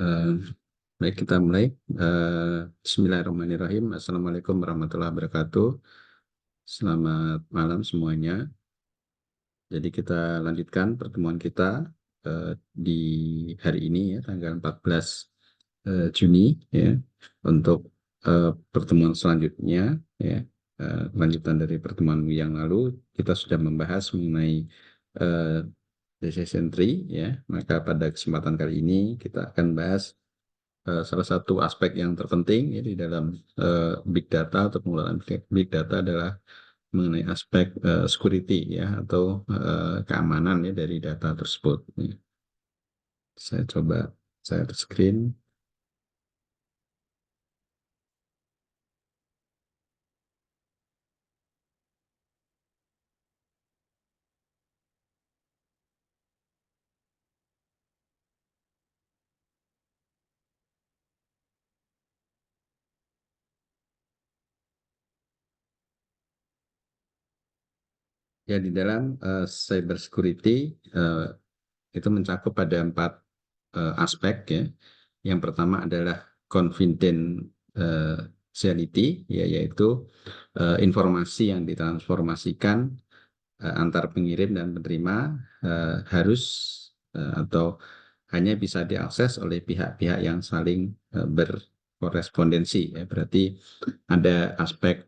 Eh, Baik, kita mulai. Bismillahirrahmanirrahim. Assalamualaikum warahmatullahi wabarakatuh. Selamat malam semuanya. Jadi kita lanjutkan pertemuan kita di hari ini ya, tanggal 14 Juni ya, untuk pertemuan selanjutnya ya. Lanjutan dari pertemuan yang lalu kita sudah membahas mengenai eh, decision tree ya. Maka pada kesempatan kali ini kita akan bahas salah satu aspek yang terpenting ya, di dalam big data atau pengelolaan big data adalah mengenai aspek security ya, atau keamanan ya dari data tersebut. Ya. Saya coba share screen. Ya, di dalam cyber security itu mencakup pada 4 aspek ya. Yang pertama adalah confidentiality ya, yaitu informasi yang ditransformasikan antar pengirim dan penerima harus atau hanya bisa diakses oleh pihak-pihak yang saling berkorespondensi ya. Berarti ada aspek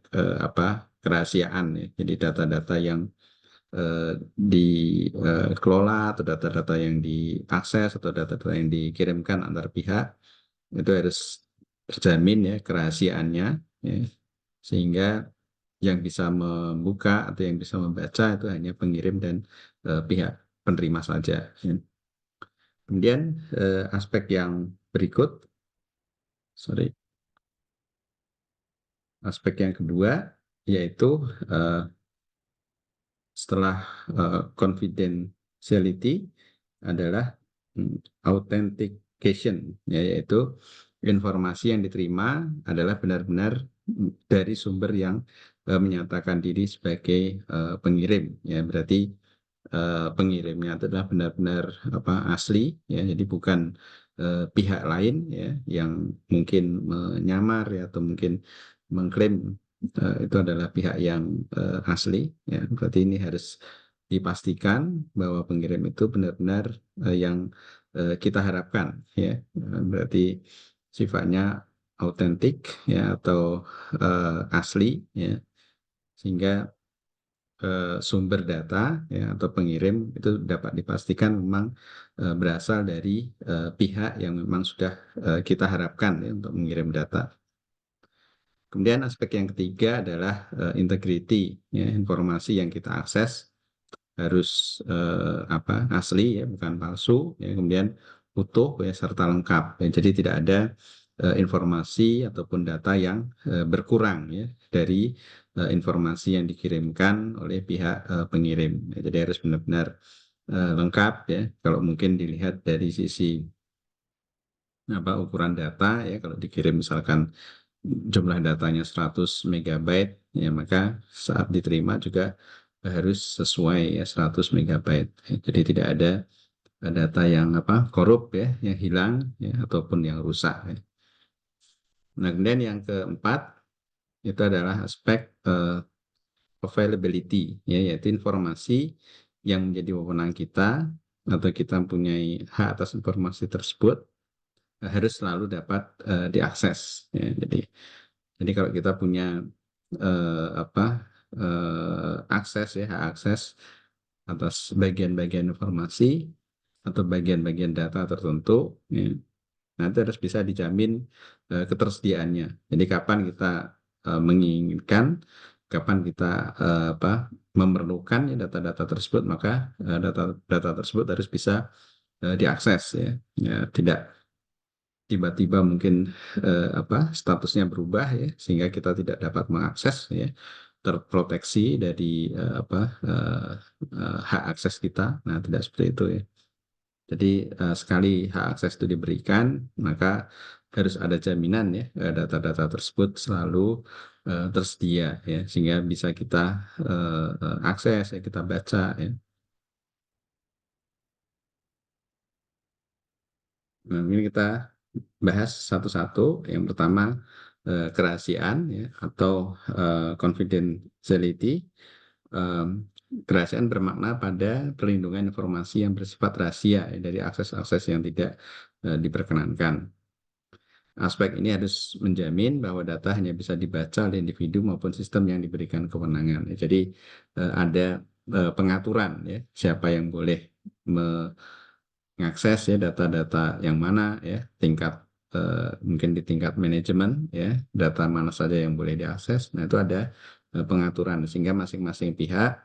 kerahasiaan ya. Jadi data-data yang dikelola atau data-data yang diakses atau data-data yang dikirimkan antar pihak itu harus terjamin ya kerahasiaannya ya, sehingga yang bisa membuka atau yang bisa membaca itu hanya pengirim dan pihak penerima saja ya. Kemudian aspek yang berikut, sorry, aspek yang kedua yaitu eh, setelah confidentiality adalah authentication ya, yaitu informasi yang diterima adalah benar-benar dari sumber yang menyatakan diri sebagai pengirim ya. Berarti pengirimnya adalah benar-benar asli ya, jadi bukan pihak lain ya yang mungkin menyamar ya atau mungkin mengklaim itu adalah pihak yang asli ya. Berarti ini harus dipastikan bahwa pengirim itu benar-benar yang kita harapkan ya. Berarti sifatnya autentik ya atau asli ya, sehingga sumber data ya atau pengirim itu dapat dipastikan memang berasal dari pihak yang memang sudah kita harapkan ya untuk mengirim data. Kemudian aspek yang ketiga adalah integrity ya, informasi yang kita akses harus asli ya, bukan palsu ya, kemudian utuh ya serta lengkap ya. Jadi tidak ada informasi ataupun data yang berkurang ya dari informasi yang dikirimkan oleh pihak pengirim ya. Jadi harus benar-benar lengkap ya. Kalau mungkin dilihat dari sisi ukuran data ya, kalau dikirim misalkan jumlah datanya 100 megabyte ya, maka saat diterima juga harus sesuai ya 100 megabyte. Jadi tidak ada data yang korup ya, yang hilang ya ataupun yang rusak ya. Nah, kemudian yang keempat itu adalah aspek availability ya, yaitu informasi yang menjadi wewenang kita atau kita mempunyai hak atas informasi tersebut harus selalu dapat diakses ya. Jadi kalau kita punya akses ya, hak akses atas bagian-bagian informasi atau bagian-bagian data tertentu ya, nanti harus bisa dijamin ketersediaannya. Jadi kapan kita menginginkan, kapan kita memerlukan ya data-data tersebut, maka data-data tersebut harus bisa diakses ya. Ya, tidak tiba-tiba mungkin statusnya berubah ya, sehingga kita tidak dapat mengakses ya, terproteksi dari hak akses kita. Nah, tidak seperti itu ya. Jadi sekali hak akses itu diberikan, maka harus ada jaminan ya data-data tersebut selalu tersedia ya, sehingga bisa kita akses ya, kita baca ya. Nah, ini kita bahas satu-satu. Yang pertama kerahasiaan ya, atau confidentiality. Kerahasiaan bermakna pada perlindungan informasi yang bersifat rahasia ya, dari akses-akses yang tidak diperkenankan. Aspek ini harus menjamin bahwa data hanya bisa dibaca oleh individu maupun sistem yang diberikan kewenangan. Jadi ada pengaturan ya, siapa yang boleh mengakses ya data-data yang mana ya, tingkat mungkin di tingkat manajemen ya, data mana saja yang boleh diakses. Nah, itu ada pengaturan sehingga masing-masing pihak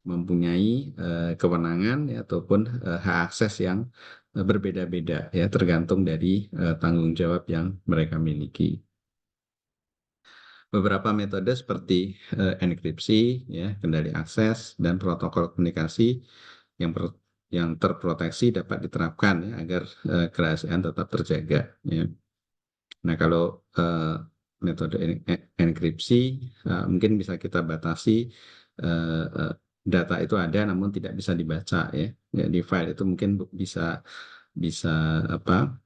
mempunyai kewenangan ya, ataupun hak akses yang berbeda-beda ya, tergantung dari tanggung jawab yang mereka miliki. Beberapa metode seperti enkripsi ya, kendali akses dan protokol komunikasi yang terproteksi dapat diterapkan ya, agar kerahasiaan tetap terjaga ya. Nah, kalau metode enkripsi mungkin bisa kita batasi data itu ada namun tidak bisa dibaca ya. Ya, di file itu mungkin bisa bisa apa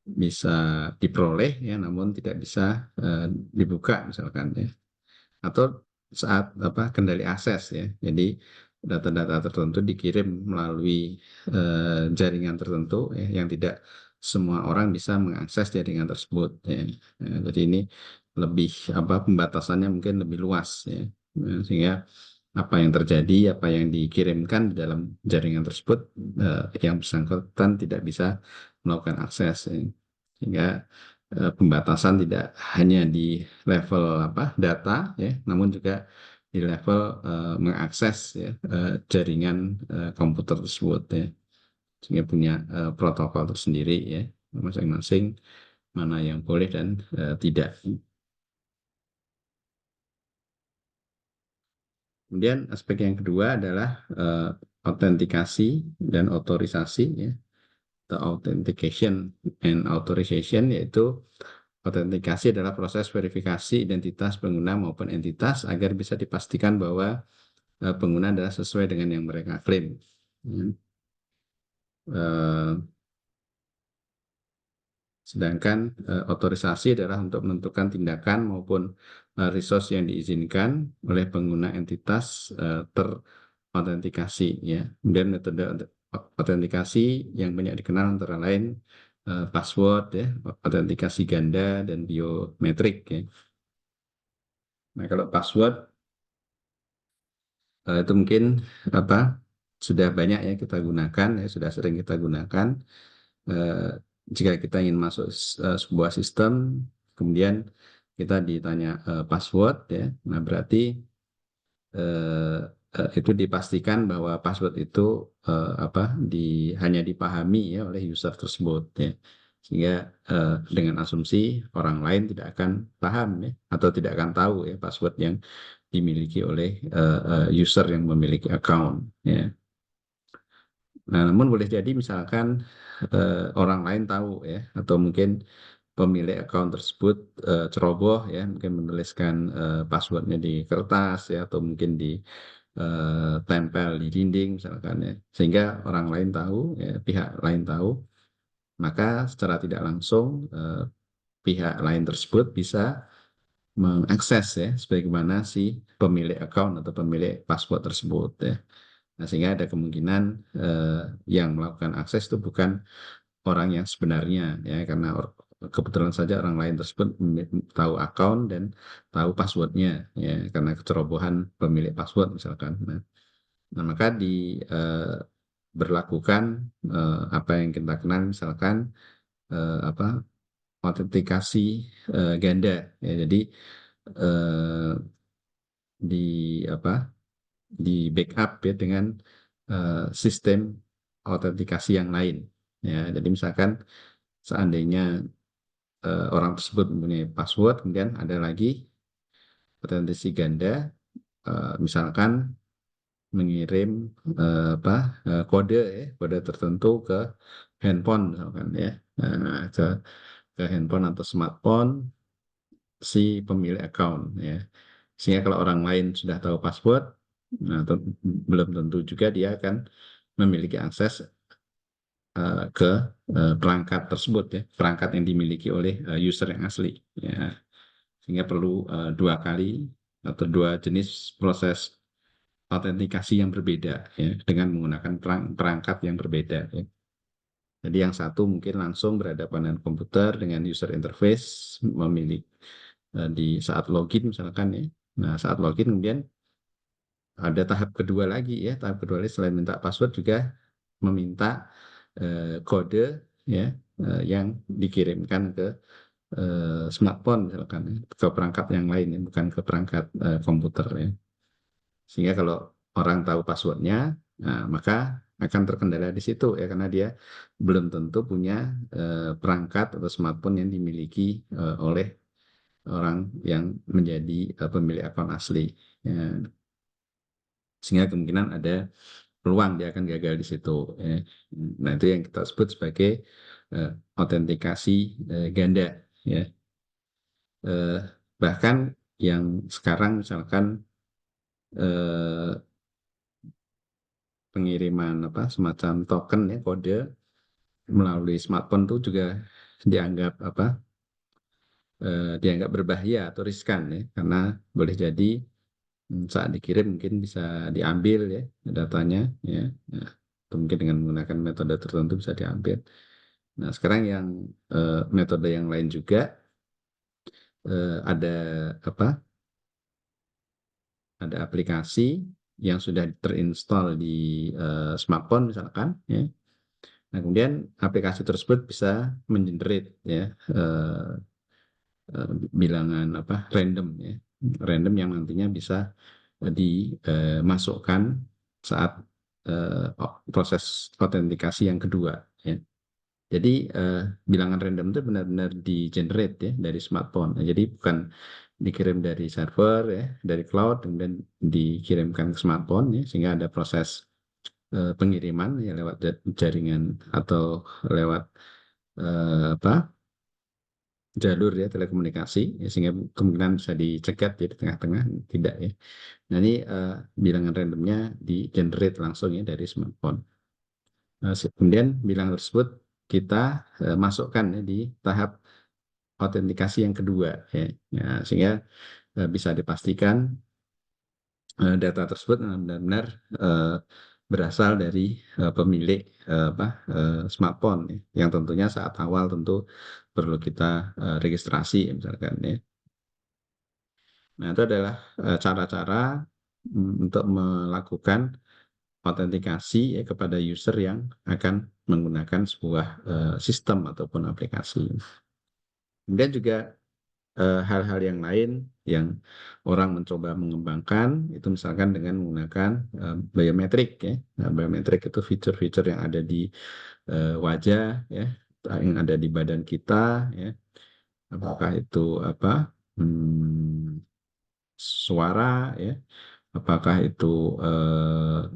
bisa diperoleh ya, namun tidak bisa dibuka misalkan ya. Atau saat kendali akses ya. Jadi data-data tertentu dikirim melalui jaringan tertentu ya, yang tidak semua orang bisa mengakses jaringan tersebut ya. Jadi ini lebih pembatasannya mungkin lebih luas ya. Sehingga apa yang terjadi, apa yang dikirimkan di dalam jaringan tersebut yang bersangkutan tidak bisa melakukan akses ya. Sehingga pembatasan tidak hanya di level data ya, namun juga di level mengakses ya, jaringan komputer tersebut ya, sehingga punya protokol tersendiri ya, masing-masing mana yang boleh dan tidak. Kemudian aspek yang kedua adalah autentikasi dan otorisasi ya, atau authentication and authorization, yaitu autentikasi adalah proses verifikasi identitas pengguna maupun entitas agar bisa dipastikan bahwa pengguna adalah sesuai dengan yang mereka klaim. Sedangkan otorisasi adalah untuk menentukan tindakan maupun resource yang diizinkan oleh pengguna entitas terautentikasi ya. Kemudian metode autentikasi yang banyak dikenal antara lain password ya, autentikasi ganda dan biometrik ya. Nah, kalau password itu mungkin sudah banyak ya kita gunakan ya, sudah sering kita gunakan jika kita ingin masuk sebuah sistem, kemudian kita ditanya password ya. Nah, berarti itu dipastikan bahwa password itu hanya dipahami ya oleh user tersebut ya. Sehingga dengan asumsi orang lain tidak akan paham ya, atau tidak akan tahu ya password yang dimiliki oleh user yang memiliki account ya. Nah, namun boleh jadi misalkan orang lain tahu ya, atau mungkin pemilik account tersebut ceroboh ya, mungkin menuliskan passwordnya di kertas ya, atau mungkin di tempel di dinding misalkan ya, sehingga orang lain tahu ya, pihak lain tahu, maka secara tidak langsung pihak lain tersebut bisa mengakses ya, sebagaimana si pemilik account atau pemilik password tersebut ya. Nah, sehingga ada kemungkinan yang melakukan akses itu bukan orang yang sebenarnya ya, karena kebetulan saja orang lain tersebut tahu account dan tahu passwordnya ya, karena kecerobohan pemilik password misalkan. Nah, maka berlakukan apa yang kita kenal misalkan autentikasi ganda ya. Jadi eh, di di backup ya dengan sistem autentikasi yang lain ya. Jadi misalkan seandainya orang tersebut mempunyai password, kemudian ada lagi autentikasi ganda, misalkan mengirim kode ya, kode tertentu ke handphone misalkan ya, ke handphone atau smartphone si pemilik account ya. Sehingga kalau orang lain sudah tahu password, nah, belum tentu juga dia akan memiliki akses ke perangkat tersebut ya, perangkat yang dimiliki oleh user yang asli ya. Sehingga perlu dua kali atau dua jenis proses autentikasi yang berbeda ya, dengan menggunakan perangkat yang berbeda ya. Jadi yang satu mungkin langsung berhadapan dengan komputer dengan user interface memilih di saat login misalkan ya. Nah, saat login kemudian ada tahap kedua lagi ya. Tahap kedua lagi selain minta password juga meminta kode ya, yang dikirimkan ke smartphone misalkan ya, ke perangkat yang lain ya, bukan ke perangkat komputer ya. Sehingga kalau orang tahu passwordnya, nah, maka akan terkendala di situ ya, karena dia belum tentu punya perangkat atau smartphone yang dimiliki oleh orang yang menjadi pemilik akun asli ya. Sehingga kemungkinan ada peluang dia akan gagal di situ ya. Nah, itu yang kita sebut sebagai autentikasi ganda ya. Eh, Bahkan yang sekarang misalkan eh, pengiriman apa semacam token ya, kode melalui smartphone itu juga dianggap apa dianggap berbahaya atau riskan ya, karena boleh jadi saat dikirim mungkin bisa diambil ya datanya ya. Nah, atau mungkin dengan menggunakan metode tertentu bisa diambil. Nah, sekarang yang metode yang lain juga ada apa? Ada aplikasi yang sudah terinstall di smartphone misalkan ya. Nah, kemudian aplikasi tersebut bisa mengenerate ya bilangan apa random ya, random yang nantinya bisa dimasukkan saat proses autentikasi yang kedua ya. Jadi bilangan random itu benar-benar di-generate ya dari smartphone. Nah, jadi bukan dikirim dari server ya, dari cloud kemudian dikirimkan ke smartphone ya, sehingga ada proses pengiriman ya lewat jaringan atau lewat apa jalur ya telekomunikasi ya, sehingga kemungkinan bisa dicegat ya di tengah-tengah tidak ya. Nah, ini bilangan randomnya di-generate langsung ya dari smartphone. Kemudian bilangan tersebut kita masukkan ya di tahap autentikasi yang kedua ya. Ya, sehingga bisa dipastikan data tersebut benar-benar berasal dari pemilik apa smartphone ya, yang tentunya saat awal tentu perlu kita registrasi misalkan ya. Nah, itu adalah cara-cara untuk melakukan autentikasi ya kepada user yang akan menggunakan sebuah sistem ataupun aplikasi. Kemudian juga hal-hal yang lain yang orang mencoba mengembangkan itu misalkan dengan menggunakan biometrik ya. Nah, biometrik itu fitur-fitur yang ada di wajah ya, yang ada di badan kita ya. Apakah itu apa? Hmm, Suara ya, apakah itu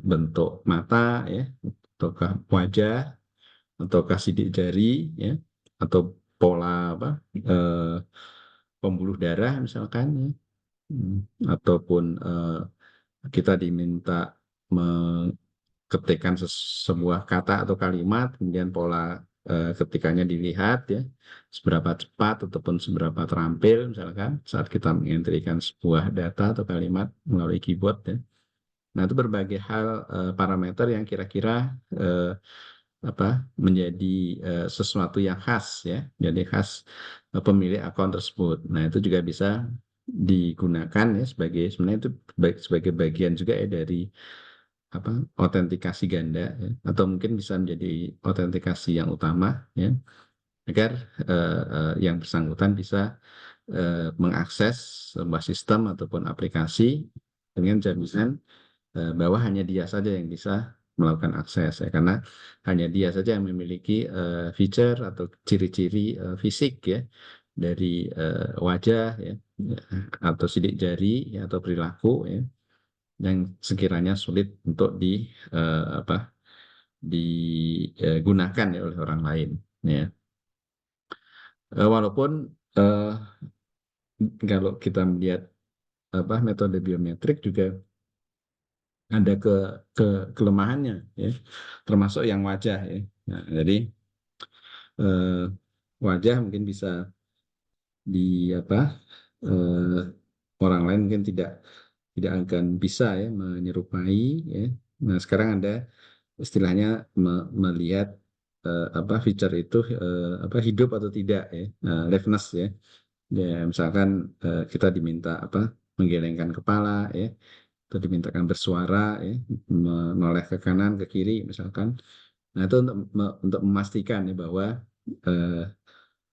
bentuk mata ya, ataukah wajah, ataukah sidik jari ya, atau pola apa pembuluh darah misalkan ya. Ataupun kita diminta ketikkan sebuah kata atau kalimat, kemudian pola ketikanya dilihat ya, seberapa cepat ataupun seberapa terampil misalkan saat kita mengentrikan sebuah data atau kalimat melalui keyboard ya. Nah, itu berbagai hal parameter yang kira-kira eh, apa menjadi sesuatu yang khas ya, jadi khas pemilik akun tersebut. Nah, itu juga bisa digunakan ya sebagai sebenarnya itu sebagai bagian juga ya dari apa autentikasi ganda ya, atau mungkin bisa menjadi autentikasi yang utama ya, agar yang bersangkutan bisa mengakses sebuah sistem ataupun aplikasi dengan jaminan bahwa hanya dia saja yang bisa melakukan akses ya, karena hanya dia saja yang memiliki feature atau ciri-ciri fisik ya dari wajah ya, atau sidik jari ya, atau perilaku ya, yang sekiranya sulit untuk apa digunakan ya oleh orang lain ya. Walaupun eh, kalau kita melihat apa metode biometrik juga ada ke kelemahannya ya, termasuk yang wajah ya. Nah, jadi eh, wajah mungkin bisa di apa eh, orang lain mungkin tidak akan bisa ya menyerupai ya. Nah, sekarang ada istilahnya melihat apa fitur itu apa hidup atau tidak ya, liveness ya. Ya, misalkan kita diminta apa menggelengkan kepala ya, atau dimintakan bersuara ya, menoleh ke kanan ke kiri misalkan. Nah, itu untuk memastikan ya bahwa eh,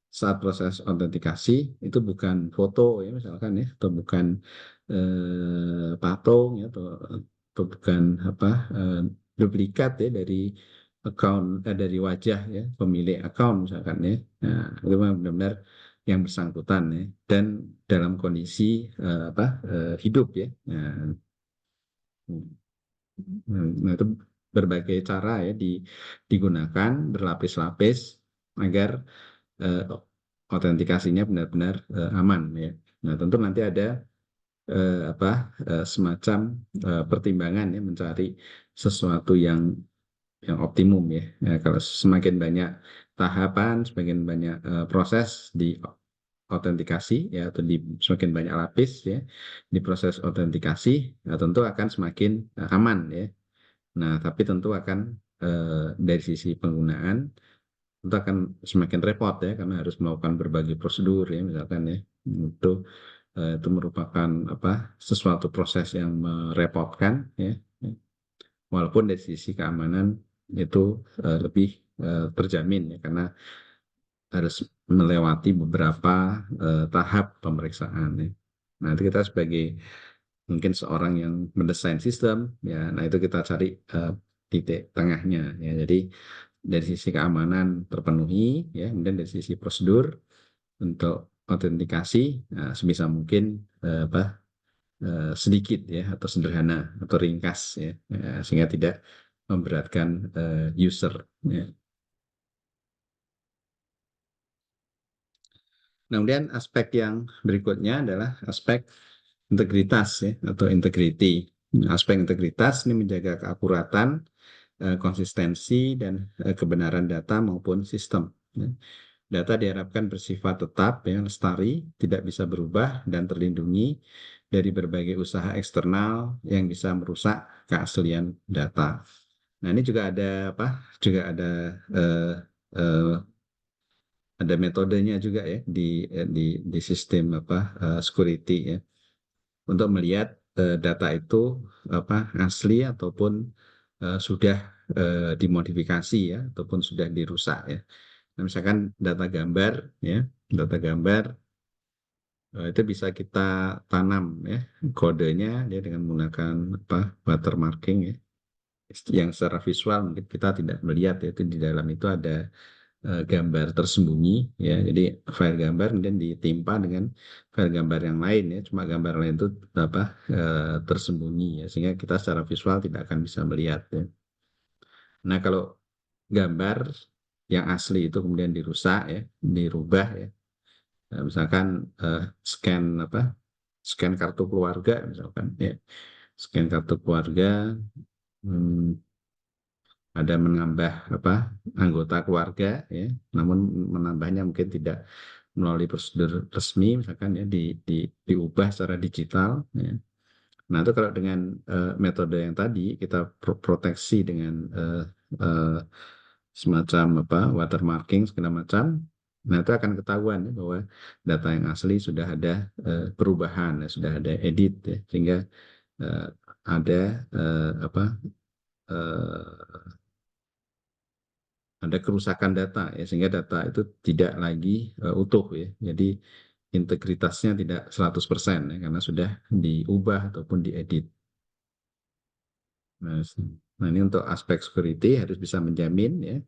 saat proses autentikasi itu bukan foto ya misalkan ya, atau bukan patung ya, atau bukan apa duplikat ya dari account dari wajah ya pemilik account misalkan ya. Nah, itu memang benar-benar yang bersangkutan ya, dan dalam kondisi apa hidup ya. Nah, itu berbagai cara ya digunakan berlapis-lapis agar eh, autentikasinya benar-benar aman ya. Nah, tentu nanti ada apa semacam pertimbangan ya mencari sesuatu yang optimum ya. Ya, kalau semakin banyak tahapan, semakin banyak proses di autentikasi ya, atau di semakin banyak lapis ya di proses autentikasi, ya, tentu akan semakin aman ya. Nah, tapi tentu akan dari sisi penggunaan tentu akan semakin repot ya, karena harus melakukan berbagai prosedur ya misalkan ya. Itu merupakan apa sesuatu proses yang merepotkan ya. Walaupun dari sisi keamanan itu lebih terjamin ya, karena harus melewati beberapa tahap pemeriksaan ya. Nah, itu kita sebagai mungkin seorang yang mendesain sistem ya, nah itu kita cari titik tengahnya ya. Jadi dari sisi keamanan terpenuhi ya, kemudian dari sisi prosedur untuk autentikasi sebisa mungkin sedikit ya, atau sederhana atau ringkas ya, sehingga tidak memberatkan user ya. Nah, kemudian aspek yang berikutnya adalah aspek integritas ya, atau integrity. Aspek integritas ini menjaga keakuratan, konsistensi, dan kebenaran data maupun sistem ya. Data diharapkan bersifat tetap, ya, lestari, tidak bisa berubah, dan terlindungi dari berbagai usaha eksternal yang bisa merusak keaslian data. Nah, ini juga ada apa? Juga eh, eh, ada metodenya juga ya di sistem apa security ya, untuk melihat data itu apa asli ataupun sudah dimodifikasi ya, ataupun sudah dirusak ya. Nah, misalkan data gambar ya, data gambar itu bisa kita tanam ya kodenya dia dengan menggunakan apa watermarking ya, yang secara visual mungkin kita tidak melihat ya, itu di dalam itu ada gambar tersembunyi ya. Jadi file gambar kemudian ditimpa dengan file gambar yang lain ya, cuma gambar lain itu apa tersembunyi ya, sehingga kita secara visual tidak akan bisa melihat ya. Nah, kalau gambar yang asli itu kemudian dirusak ya, dirubah ya. Nah, misalkan scan apa? Scan kartu keluarga misalkan ya. Scan kartu keluarga, hmm, ada menambah apa anggota keluarga ya, namun menambahnya mungkin tidak melalui prosedur resmi misalkan ya, diubah secara digital ya. Nah, itu kalau dengan metode yang tadi kita proteksi dengan eh, semacam apa watermarking segala macam, nah itu akan ketahuan ya bahwa data yang asli sudah ada perubahan ya, sudah ada edit ya, sehingga eh, ada apa eh, ada kerusakan data ya, sehingga data itu tidak lagi utuh ya. Jadi integritasnya tidak 100% ya, karena sudah diubah ataupun diedit. Nah, ini untuk aspek security harus bisa menjamin ya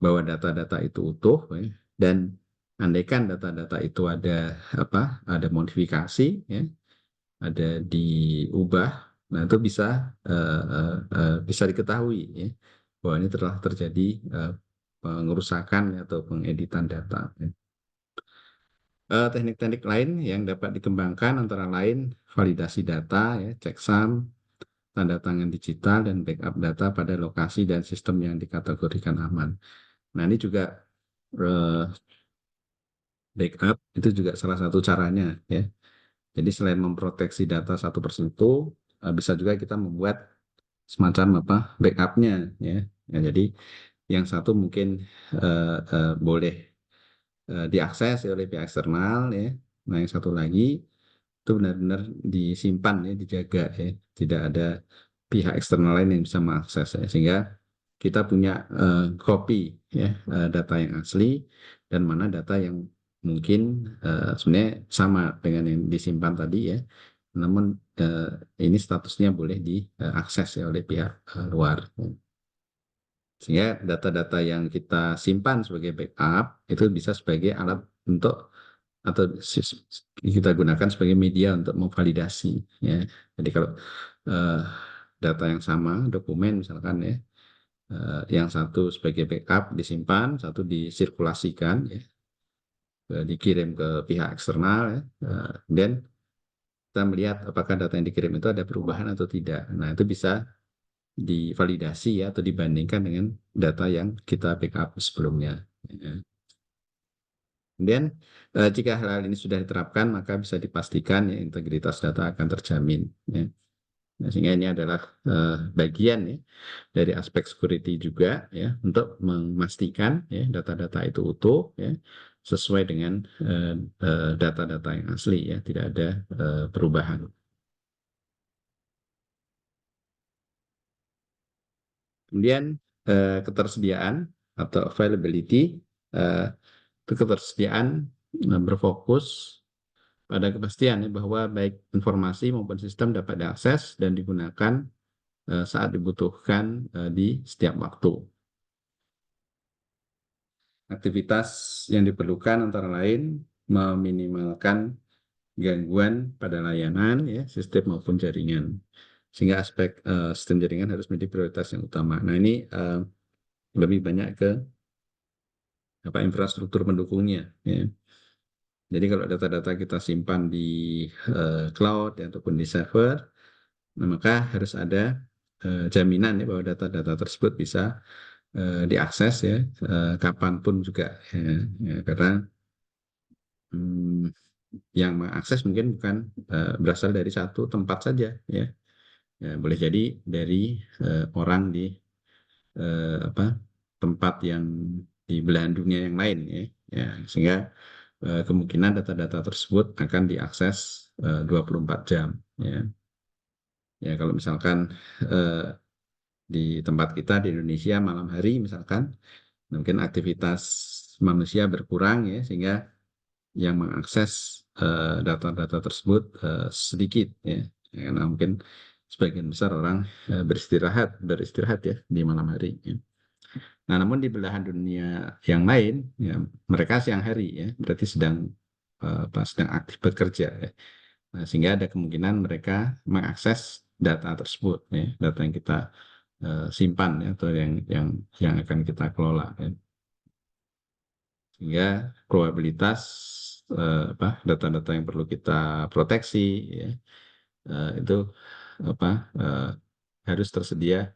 bahwa data-data itu utuh ya, dan andaikan data-data itu ada apa? Ada modifikasi ya, ada diubah, nah itu bisa bisa diketahui ya bahwa ini telah terjadi pengerusakan atau pengeditan data ya. Teknik-teknik lain yang dapat dikembangkan antara lain validasi data ya, checksum, tanda tangan digital, dan backup data pada lokasi dan sistem yang dikategorikan aman. Nah, ini juga backup itu juga salah satu caranya ya. Jadi selain memproteksi data satu persatu, bisa juga kita membuat semacam apa backupnya ya. Ya, jadi yang satu mungkin boleh diakses oleh pihak eksternal ya. Nah, yang satu lagi itu benar-benar disimpan ya, dijaga ya. Tidak ada pihak eksternal lain yang bisa mengakses ya. Sehingga kita punya copy ya data yang asli dan mana data yang mungkin sebenarnya sama dengan yang disimpan tadi ya. Namun ini statusnya boleh diakses ya oleh pihak luar. Sehingga data-data yang kita simpan sebagai backup itu bisa sebagai alat untuk atau kita gunakan sebagai media untuk memvalidasi ya. Jadi kalau eh, data yang sama, dokumen misalkan ya, yang satu sebagai backup disimpan, satu disirkulasikan ya, dikirim ke pihak eksternal ya, dan kita melihat apakah data yang dikirim itu ada perubahan atau tidak. Nah, itu bisa divalidasi ya atau dibandingkan dengan data yang kita backup sebelumnya. Ya. Kemudian jika hal-hal ini sudah diterapkan, maka bisa dipastikan ya, integritas data akan terjamin. Ya. Nah, sehingga ini adalah bagian ya dari aspek security juga ya untuk memastikan ya data-data itu utuh ya sesuai dengan data-data yang asli ya, tidak ada perubahan. Kemudian ketersediaan atau availability, eh, ketersediaan berfokus pada kepastian ya, bahwa baik informasi maupun sistem dapat diakses dan digunakan saat dibutuhkan di setiap waktu. Aktivitas yang diperlukan antara lain meminimalkan gangguan pada layanan ya, sistem maupun jaringan. Sehingga aspek sistem jaringan harus menjadi prioritas yang utama. Nah, ini lebih banyak ke apa infrastruktur pendukungnya ya. Jadi kalau data-data kita simpan di cloud ya, ataupun di server, nah, maka harus ada jaminan ya bahwa data-data tersebut bisa diakses ya kapanpun juga ya, ya, karena hmm, yang mengakses mungkin bukan berasal dari satu tempat saja ya. Ya, boleh jadi dari orang di apa tempat yang di belahan dunia yang lain ya, ya sehingga kemungkinan data-data tersebut akan diakses 24 jam ya. Ya kalau misalkan di tempat kita di Indonesia malam hari misalkan mungkin aktivitas manusia berkurang ya sehingga yang mengakses data-data tersebut sedikit ya. Ya, karena mungkin sebagian besar orang beristirahat ya di malam hari ya. Nah, namun di belahan dunia yang lain, ya, mereka siang hari ya, berarti sedang aktif bekerja ya. Nah, sehingga ada kemungkinan mereka mengakses data tersebut ya, data yang kita simpan ya, atau yang akan kita kelola ya. Sehingga probabilitas data-data yang perlu kita proteksi ya, itu apa harus tersedia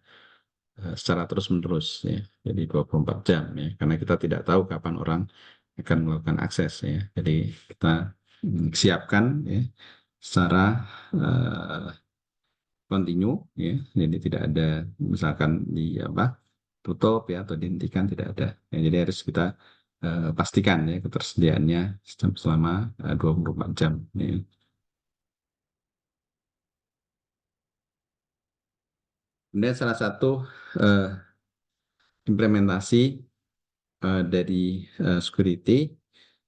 secara terus-menerus ya. Jadi 24 jam ya. Karena kita tidak tahu kapan orang akan melakukan akses ya. Jadi kita siapkan ya secara eh, kontinu ya. Jadi tidak ada misalkan di apa tutup ya atau dihentikan tidak ada. Ya, jadi harus kita pastikan ya ketersediaannya selama 24 jam ya. Kemudian salah satu eh, implementasi dari security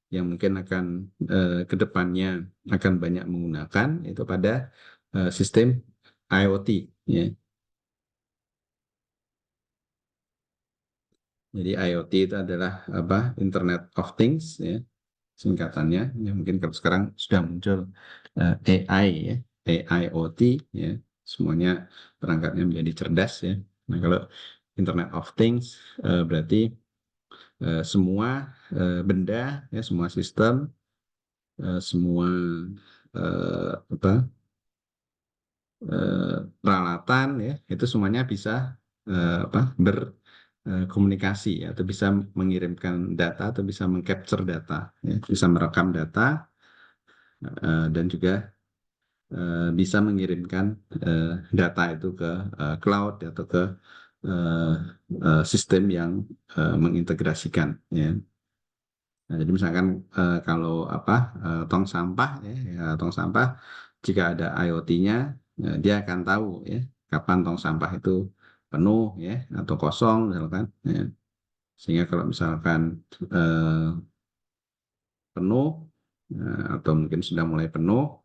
yang mungkin akan ke depannya akan banyak menggunakan itu pada sistem IoT ya. Jadi IoT itu adalah apa? Internet of Things ya, singkatannya. Ya, mungkin kalau sekarang sudah muncul AI ya, AIoT ya. Semuanya perangkatnya menjadi cerdas ya. Nah, kalau Internet of Things berarti semua benda ya, semua sistem, semua apa peralatan peralatan ya, itu semuanya bisa berkomunikasi atau bisa mengirimkan data atau bisa mengcapture data, ya, bisa merekam data dan juga bisa mengirimkan data itu ke cloud atau ke eh, sistem yang mengintegrasikan, ya. Nah, jadi misalkan kalau tong sampah ya, tong sampah jika ada IoT-nya dia akan tahu ya kapan tong sampah itu penuh ya atau kosong misalkan, ya. Sehingga kalau misalkan eh, penuh atau mungkin sudah mulai penuh,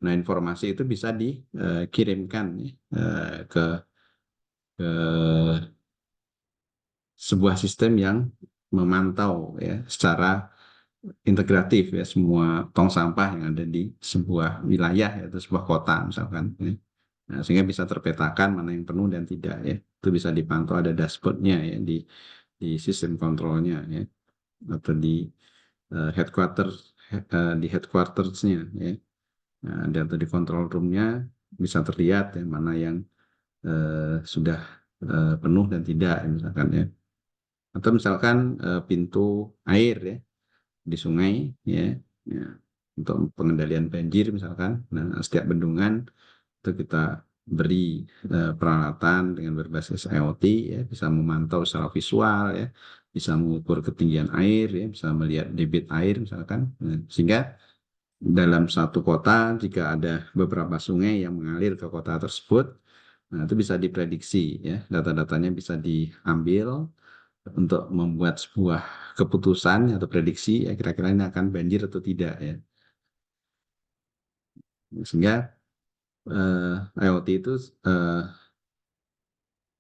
nah informasi itu bisa dikirimkan ya, ke sebuah sistem yang memantau ya secara integratif ya semua tong sampah yang ada di sebuah wilayah atau sebuah kota misalkan, ya. Nah, sehingga bisa terpetakan mana yang penuh dan tidak ya. Itu bisa dipantau, ada dashboardnya ya di sistem kontrolnya ya atau di headquartersnya ya. Nah, atau di control roomnya bisa terlihat ya mana yang sudah penuh dan tidak ya, misalkan ya. Atau misalkan pintu air ya di sungai ya, ya untuk pengendalian banjir misalkan. Nah, setiap bendungan itu kita beri peralatan dengan berbasis IoT ya, bisa memantau secara visual ya, bisa mengukur ketinggian air ya, bisa melihat debit air misalkan. Nah, sehingga dalam satu kota jika ada beberapa sungai yang mengalir ke kota tersebut, nah itu bisa diprediksi ya, data-datanya bisa diambil untuk membuat sebuah keputusan atau prediksi ya kira-kira ini akan banjir atau tidak ya. Sehingga IoT itu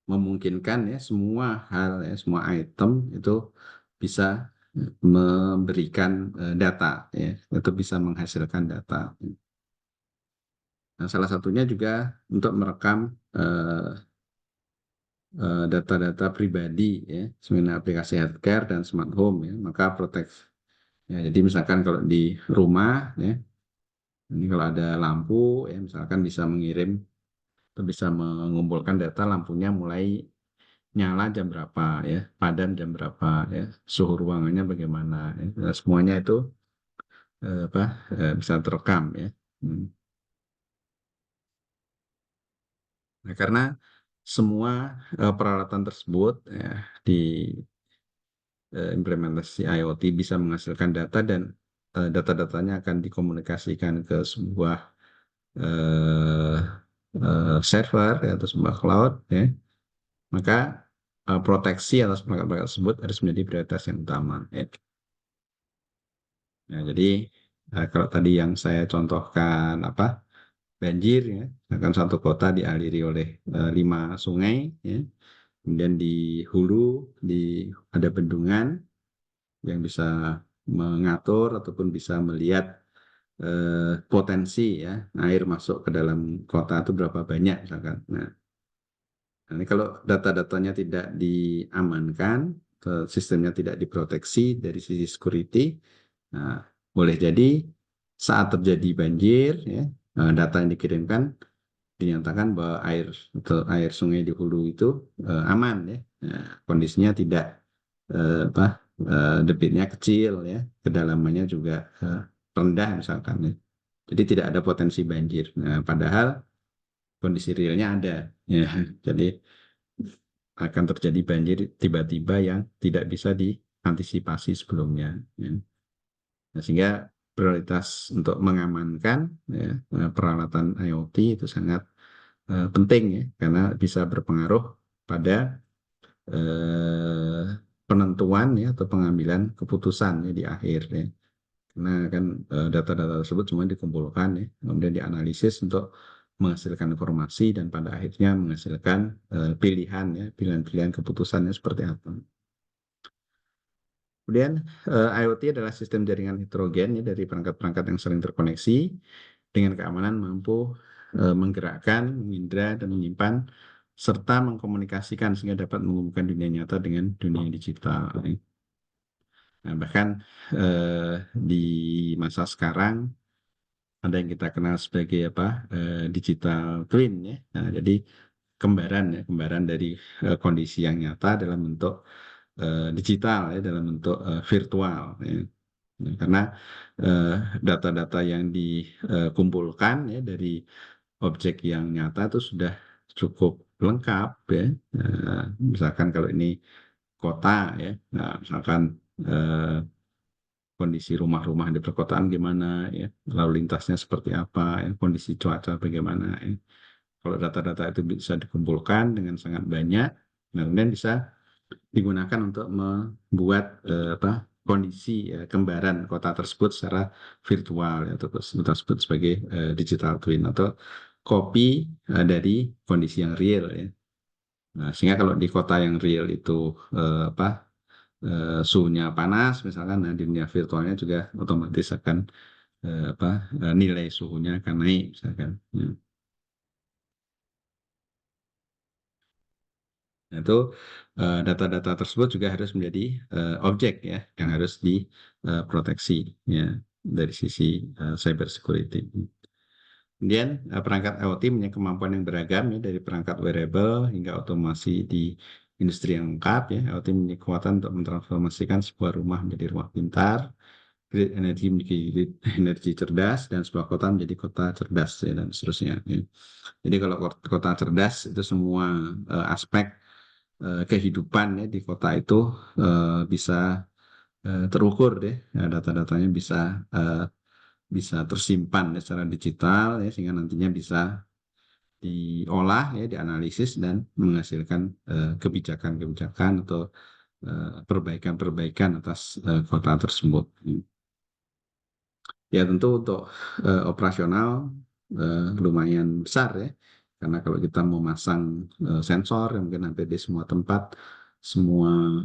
memungkinkan ya semua hal ya semua item itu bisa memberikan data ya atau bisa menghasilkan data. Nah, salah satunya juga untuk merekam data-data pribadi ya sebenarnya aplikasi healthcare dan smart home ya maka protect ya, jadi misalkan kalau di rumah ya ini kalau ada lampu ya misalkan bisa mengirim atau bisa mengumpulkan data lampunya mulai nyala jam berapa ya, padam jam berapa ya, suhu ruangannya bagaimana ya. Nah, semuanya itu bisa terekam ya. Hmm. Nah, karena semua peralatan tersebut ya, di implementasi IoT bisa menghasilkan data dan data-datanya akan dikomunikasikan ke sebuah eh, server ya, atau sebuah cloud ya, maka proteksi atas perangkat-perangkat tersebut harus menjadi prioritas yang utama ya. Nah, jadi kalau tadi yang saya contohkan banjir ya, akan satu kota dialiri oleh 5 sungai ya. Kemudian di hulu ada bendungan yang bisa mengatur ataupun bisa melihat potensi ya air masuk ke dalam kota itu berapa banyak misalkan. Nah, ini kalau data-datanya tidak diamankan, sistemnya tidak diproteksi dari sisi security, nah, boleh jadi saat terjadi banjir, ya, data yang dikirimkan dinyatakan bahwa air sungai di hulu itu aman, ya. Nah, kondisinya tidak debitnya kecil, ya, kedalamannya juga rendah misalkan, ya. Jadi tidak ada potensi banjir. Nah, padahal kondisi realnya ada, ya. Jadi akan terjadi banjir tiba-tiba yang tidak bisa diantisipasi sebelumnya, ya. Nah, sehingga prioritas untuk mengamankan ya, peralatan IoT itu sangat penting ya karena bisa berpengaruh pada eh, penentuan ya atau pengambilan keputusan ya di akhir ya. Karena kan data-data tersebut semua dikumpulkan ya, kemudian dianalisis untuk menghasilkan informasi dan pada akhirnya menghasilkan pilihan ya, pilihan-pilihan keputusannya seperti apa. Kemudian IoT adalah sistem jaringan heterogen ya, dari perangkat-perangkat yang sering terkoneksi dengan keamanan mampu menggerakkan, mengindra, dan menyimpan serta mengkomunikasikan sehingga dapat menghubungkan dunia nyata dengan dunia digital. Nah, bahkan di masa sekarang ada yang kita kenal sebagai apa, digital twin ya. Nah, jadi kembaran ya, kembaran dari kondisi yang nyata dalam bentuk digital ya, dalam bentuk virtual ya. Nah, karena eh, data-data yang dikumpulkan ya dari objek yang nyata itu sudah cukup lengkap ya. Misalkan kalau ini kota ya, nah misalkan eh, kondisi rumah-rumah di perkotaan gimana ya, lalu lintasnya seperti apa ya, kondisi cuaca bagaimana ya. Kalau data-data itu bisa dikumpulkan dengan sangat banyak, nah, kemudian bisa digunakan untuk membuat kondisi gambaran kota tersebut secara virtual ya, atau kita sebut sebagai digital twin atau kopi dari kondisi yang real ya. Nah, sehingga kalau di kota yang real itu suhunya panas misalkan, nah di dunia virtualnya juga otomatis akan nilai suhunya akan naik misalkan. Ya. Nah, itu data-data tersebut juga harus menjadi objek ya yang harus diproteksi ya dari sisi cyber security. Kemudian perangkat IoT punya kemampuan yang beragam ya, dari perangkat wearable hingga otomasi di industri yang lengkap ya. IoT memiliki kekuatan untuk mentransformasikan sebuah rumah menjadi rumah pintar, grid energi menjadi grid energi cerdas, dan sebuah kota menjadi kota cerdas ya, dan seterusnya ya. Jadi kalau kota cerdas itu semua aspek kehidupan ya di kota itu bisa terukur deh, ya, data-datanya bisa tersimpan ya, secara digital ya, sehingga nantinya bisa diolah ya, dianalisis dan menghasilkan kebijakan-kebijakan atau perbaikan-perbaikan atas kota tersebut. Ya tentu untuk operasional lumayan besar ya, karena kalau kita mau masang sensor yang mungkin hampir di semua tempat, semua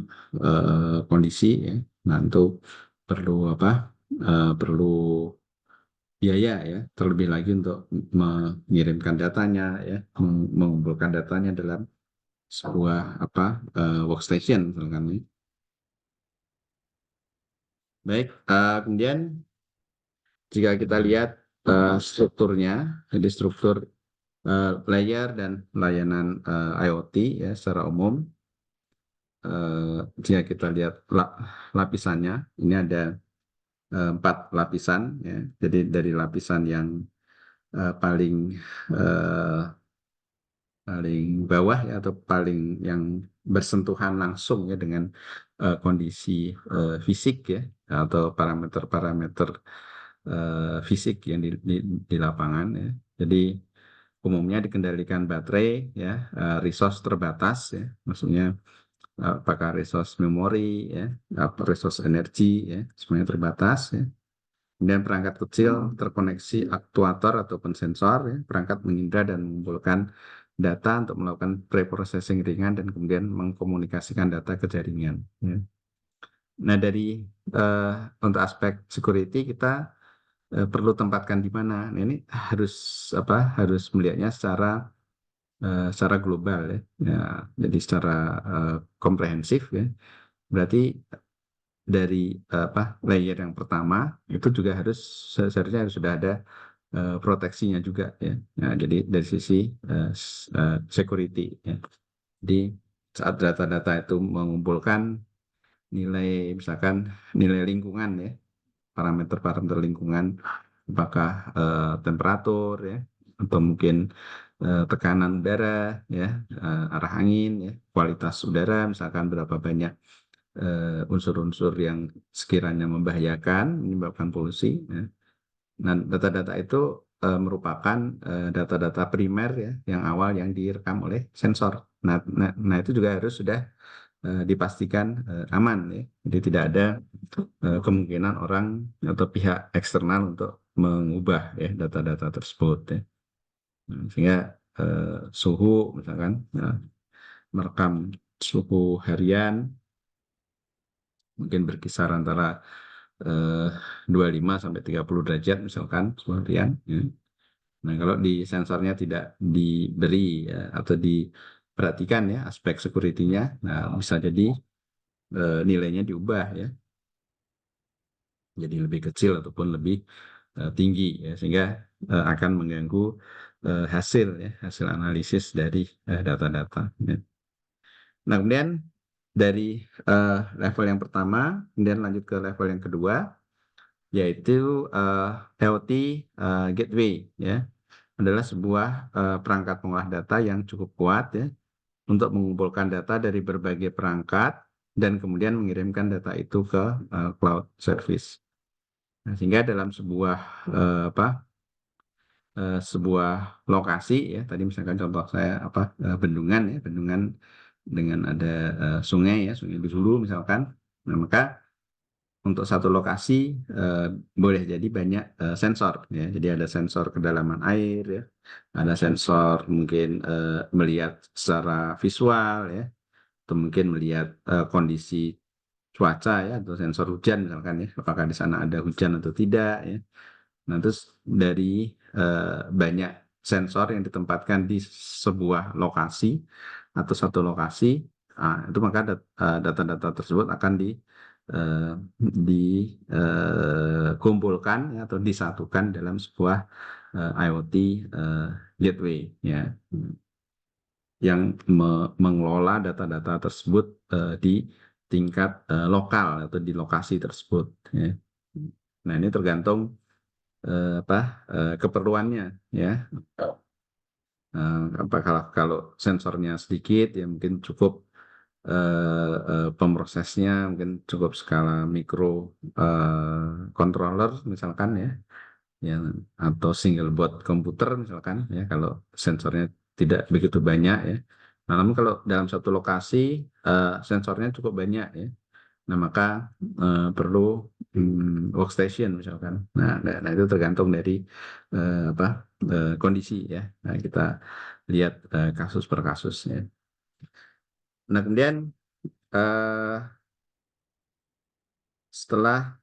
kondisi ya, nah itu perlu perlu biaya ya, terlebih lagi untuk mengirimkan datanya ya, mengumpulkan datanya dalam sebuah workstation misalkan ya. Baik, kemudian jika kita lihat strukturnya, jadi struktur layer dan layanan IoT ya secara umum, jika kita lihat lapisannya, ini ada 4 lapisan ya. Jadi dari lapisan yang paling eh, paling bawah ya, atau paling yang bersentuhan langsung ya dengan kondisi fisik ya, atau parameter-parameter fisik yang di lapangan ya. Jadi umumnya dikendalikan baterai ya, resource terbatas ya, maksudnya apakah resource memori ya, resource energi ya, semuanya terbatas ya. Kemudian perangkat kecil terkoneksi aktuator ataupun sensor ya, perangkat mengindra dan mengumpulkan data untuk melakukan preprocessing ringan dan kemudian mengkomunikasikan data ke jaringan ya. Nah, dari untuk aspek security kita perlu tempatkan di mana. Nah, ini harus melihatnya secara global ya. Ya, jadi secara komprehensif ya. Berarti dari layer yang pertama itu juga seharusnya harus sudah ada proteksinya juga ya. Nah, jadi dari sisi security ya. Jadi saat data-data itu mengumpulkan nilai, misalkan nilai lingkungan ya, parameter-parameter lingkungan, apakah temperatur ya, atau mungkin tekanan udara ya, arah angin ya, kualitas udara, misalkan berapa banyak unsur-unsur yang sekiranya membahayakan, menyebabkan polusi ya. Nah, data-data itu merupakan data-data primer ya, yang awal yang direkam oleh sensor. Nah, itu juga harus sudah dipastikan aman ya. Jadi tidak ada kemungkinan orang atau pihak eksternal untuk mengubah ya data-data tersebut ya. Nah, sehingga suhu misalkan ya, merekam suhu harian mungkin berkisar antara 25 sampai 30 derajat misalkan suhu harian ya. Nah, kalau di sensornya tidak diberi ya, atau diperhatikan ya aspek security-nya, nah bisa jadi nilainya diubah ya, jadi lebih kecil ataupun lebih tinggi ya, sehingga akan mengganggu hasil analisis dari data-data. Ya. Nah, kemudian dari level yang pertama, kemudian lanjut ke level yang kedua, yaitu IoT Gateway, ya, adalah sebuah perangkat pengolah data yang cukup kuat ya untuk mengumpulkan data dari berbagai perangkat dan kemudian mengirimkan data itu ke cloud service. Nah, sehingga dalam sebuah lokasi ya, tadi misalkan contoh saya bendungan ya, bendungan dengan ada sungai ya, sungai Dihulu misalkan. Nah, maka untuk satu lokasi boleh jadi banyak sensor ya. Jadi ada sensor kedalaman air ya, ada sensor mungkin melihat secara visual ya, atau mungkin melihat kondisi cuaca ya, atau sensor hujan misalkan ya, apakah di sana ada hujan atau tidak ya. Nah, terus dari banyak sensor yang ditempatkan di sebuah lokasi atau satu lokasi, itu maka data-data tersebut akan dikumpulkan ya, atau disatukan dalam sebuah IoT gateway ya, yang mengelola data-data tersebut di tingkat lokal atau di lokasi tersebut ya. Nah, ini tergantung keperluannya ya. Kalau sensornya sedikit ya mungkin cukup pemrosesnya mungkin cukup skala mikro controller misalkan ya, ya, atau single board komputer misalkan ya, kalau sensornya tidak begitu banyak ya. Nah, namun kalau dalam satu lokasi sensornya cukup banyak ya, nah maka perlu workstation misalkan. Nah, itu tergantung dari kondisi ya. Nah, kita lihat kasus per kasus ya. Nah, kemudian eh, setelah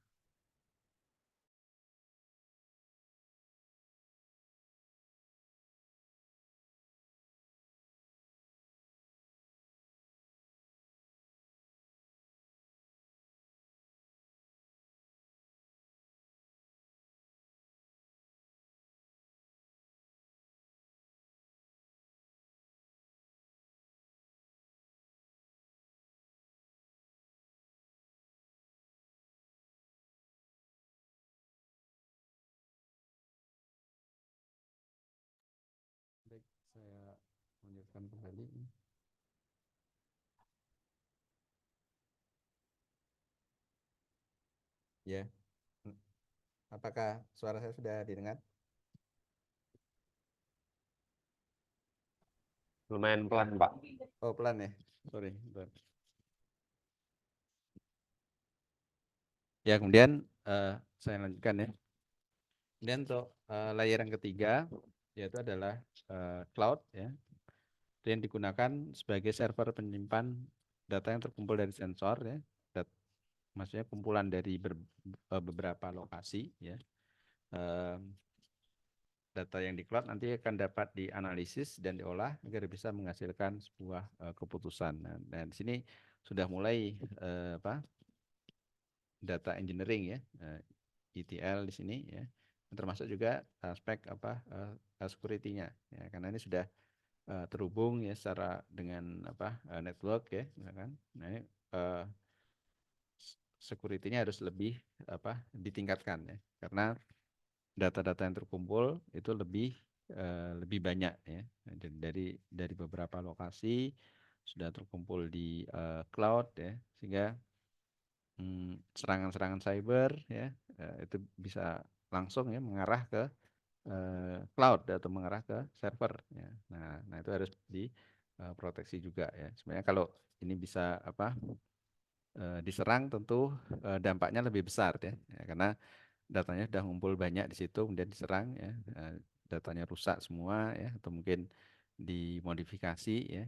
baik, saya lanjutkan kembali. Ya, apakah suara saya sudah didengar? Lumayan pelan, Pak. Oh, pelan ya, sorry. Bentar. Ya, kemudian saya lanjutkan ya. Kemudian untuk layer yang ketiga yaitu adalah cloud ya, yang digunakan sebagai server penyimpan data yang terkumpul dari sensor ya, maksudnya kumpulan dari beberapa lokasi ya. Data yang di cloud nanti akan dapat dianalisis dan diolah agar bisa menghasilkan sebuah keputusan. Nah, dan di sini sudah mulai data engineering ya, ETL di sini ya, termasuk juga aspek security-nya ya, karena ini sudah terhubung ya secara dengan network ya, misalkan. Nah, ini security-nya harus lebih ditingkatkan ya, karena data-data yang terkumpul itu lebih banyak ya, dari beberapa lokasi sudah terkumpul di cloud ya, sehingga serangan-serangan cyber ya itu bisa langsung ya mengarah ke cloud atau mengarah ke server ya. Nah itu harus diproteksi juga ya. Sebenarnya kalau ini bisa diserang tentu dampaknya lebih besar ya, karena datanya sudah ngumpul banyak di situ kemudian diserang ya, datanya rusak semua ya, atau mungkin dimodifikasi ya,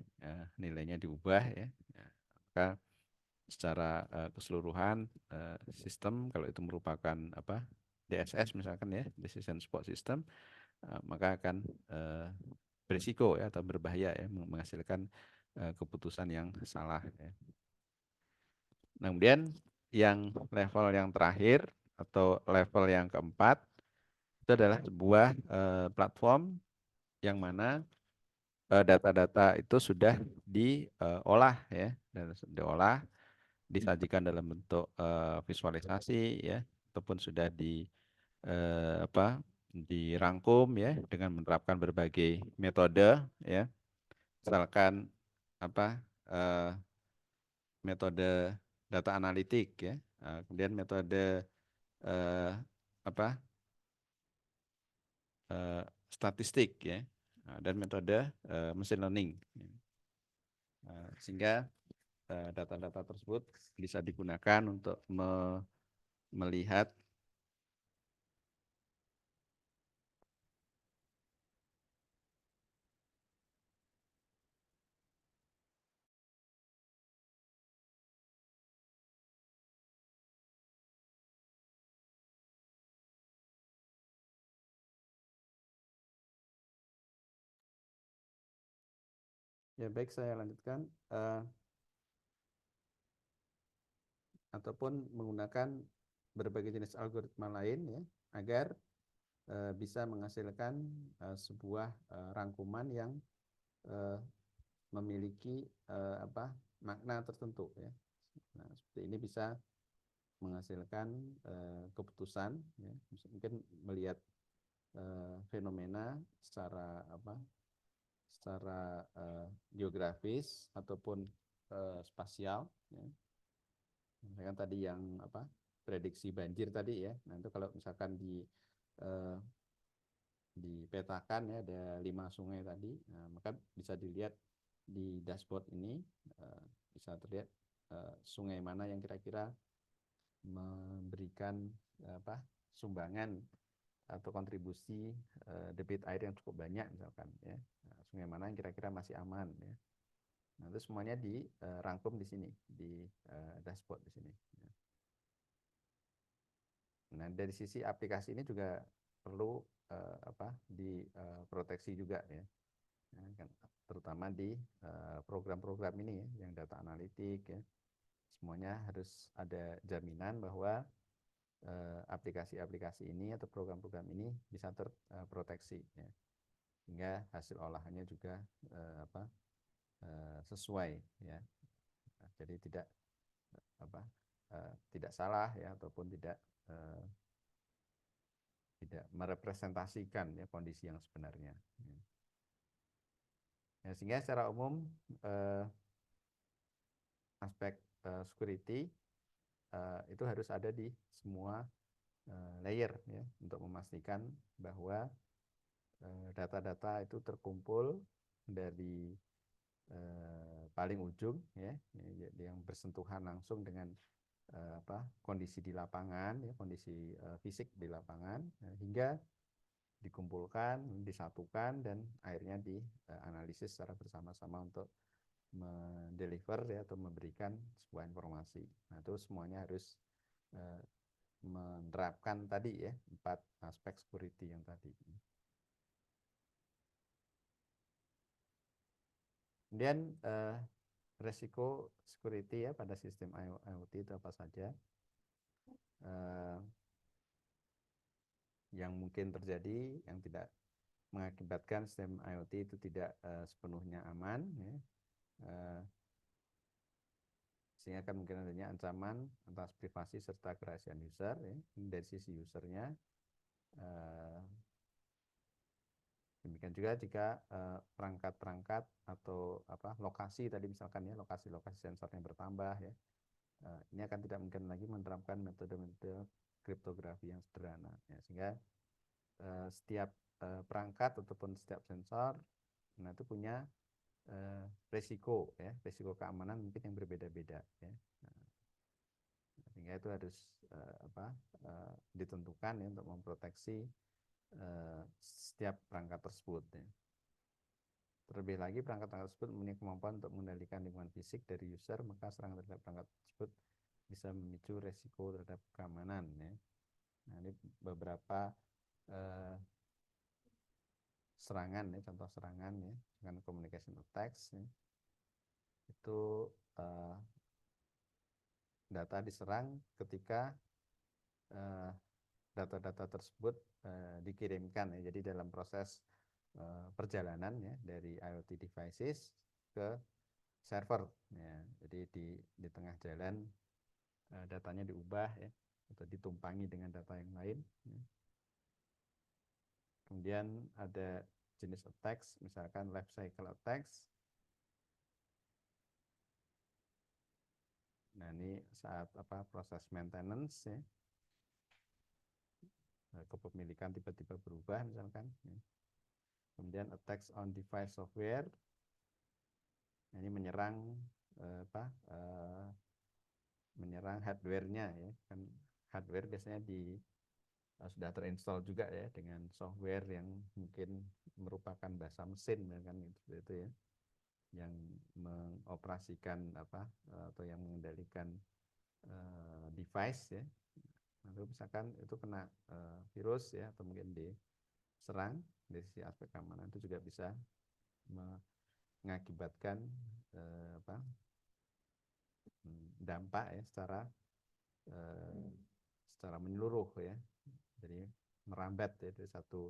nilainya diubah ya, maka secara keseluruhan sistem, kalau itu merupakan DSS misalkan ya, decision support system, maka akan berisiko ya atau berbahaya ya, menghasilkan keputusan yang salah ya. Nah, kemudian yang level yang terakhir atau level yang keempat Itu adalah sebuah platform yang mana data-data itu sudah diolah ya, dan diolah, disajikan dalam bentuk visualisasi ya, ataupun sudah dirangkum ya dengan menerapkan berbagai metode ya, misalkan apa eh, metode data analitik ya, kemudian metode eh, apa eh, statistik ya, dan metode machine learning ya. Sehingga data-data tersebut bisa digunakan untuk melihat. Ya baik, saya lanjutkan. Ataupun menggunakan berbagai jenis algoritma lain ya, agar bisa menghasilkan sebuah rangkuman yang eh, memiliki makna tertentu ya. Nah, seperti ini bisa menghasilkan keputusan ya, mungkin melihat fenomena secara geografis ataupun spasial ya. Misalkan tadi yang prediksi banjir tadi ya. Nah, itu kalau misalkan eh, dipetakan ya, ada 5 sungai tadi, nah, maka bisa dilihat di dashboard ini, bisa terlihat sungai mana yang kira-kira memberikan sumbangan atau kontribusi debit air yang cukup banyak misalkan ya. Nah, sungai mana yang kira-kira masih aman ya. Nah, itu semuanya dirangkum di sini di dashboard di sini. Nah, dari sisi aplikasi ini juga perlu diproteksi juga ya. Nah, kan, terutama di program-program ini ya, yang data analitik ya. Semuanya harus ada jaminan bahwa aplikasi-aplikasi ini atau program-program ini bisa terproteksi ya. Sehingga hasil olahannya juga sesuai ya. Nah, jadi apa tidak salah ya, ataupun tidak merepresentasikan ya kondisi yang sebenarnya. Ya, sehingga secara umum aspek security itu harus ada di semua layer ya, untuk memastikan bahwa data-data itu terkumpul dari paling ujung ya, yang bersentuhan langsung dengan kondisi di lapangan ya, kondisi fisik di lapangan, hingga dikumpulkan, disatukan, dan akhirnya dianalisis secara bersama-sama untuk mendeliver ya, atau memberikan sebuah informasi. Nah, itu semuanya harus menerapkan tadi ya, 4 aspek security yang tadi. Kemudian resiko security ya pada sistem IoT itu apa saja yang mungkin terjadi, yang tidak mengakibatkan sistem IoT itu tidak sepenuhnya aman ya. Sehingga kan mungkin adanya ancaman atas privasi serta kerahasiaan user ya. Dari sisi usernya, demikian juga jika perangkat-perangkat atau lokasi tadi misalkan ya, lokasi-lokasi sensor yang bertambah ya, ini akan tidak mungkin lagi menerapkan metode-metode kriptografi yang sederhana ya. Sehingga setiap perangkat ataupun setiap sensor, nah itu punya resiko ya, resiko keamanan mungkin yang berbeda-beda ya. Sehingga itu harus ditentukan ya, untuk memproteksi setiap perangkat tersebut ya. Terlebih lagi perangkat-perangkat tersebut mempunyai kemampuan untuk mengendalikan lingkungan fisik dari user, maka serangan terhadap perangkat tersebut bisa memicu resiko terhadap keamanan ya. Nah, ini beberapa serangan ya, contoh serangan ya, dengan communication attacks ya. Itu data diserang ketika data-data tersebut dikirimkan ya. Jadi dalam proses perjalanan ya dari IoT devices ke server ya. Jadi di tengah jalan datanya diubah ya atau ditumpangi dengan data yang lain ya. Kemudian ada jenis attacks, misalkan life cycle attacks. Nah, ini saat proses maintenance ya, kepemilikan tiba-tiba berubah misalkan ya. Kemudian attacks on device software. Nah, ini menyerang menyerang hardware-nya ya. Kan hardware biasanya sudah terinstall juga ya dengan software yang mungkin merupakan bahasa mesin ya kan itu ya, yang mengoperasikan atau yang mengendalikan device ya. Lalu misalkan itu kena virus ya atau mungkin diserang dari sisi aspek keamanan, itu juga bisa mengakibatkan dampak ya secara menyeluruh ya. Jadi merambat ya dari satu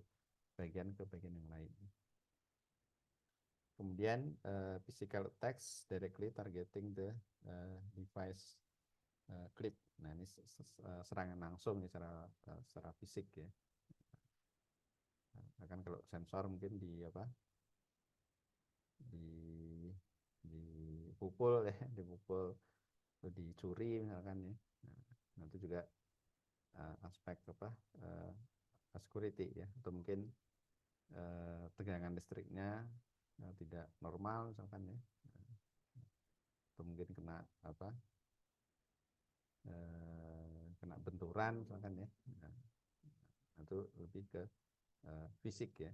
bagian ke bagian yang lain. Kemudian physical attacks directly targeting the device clip. Nah, ini serangan langsung ya, secara fisik ya. Nah, kan kalau sensor mungkin dipukul ya, dipukul atau dicuri misalkan ya. Nah, itu juga aspek security ya, atau mungkin tegangan listriknya tidak normal misalkan ya, atau mungkin kena kena benturan misalkan ya. Nah, itu lebih ke fisik ya.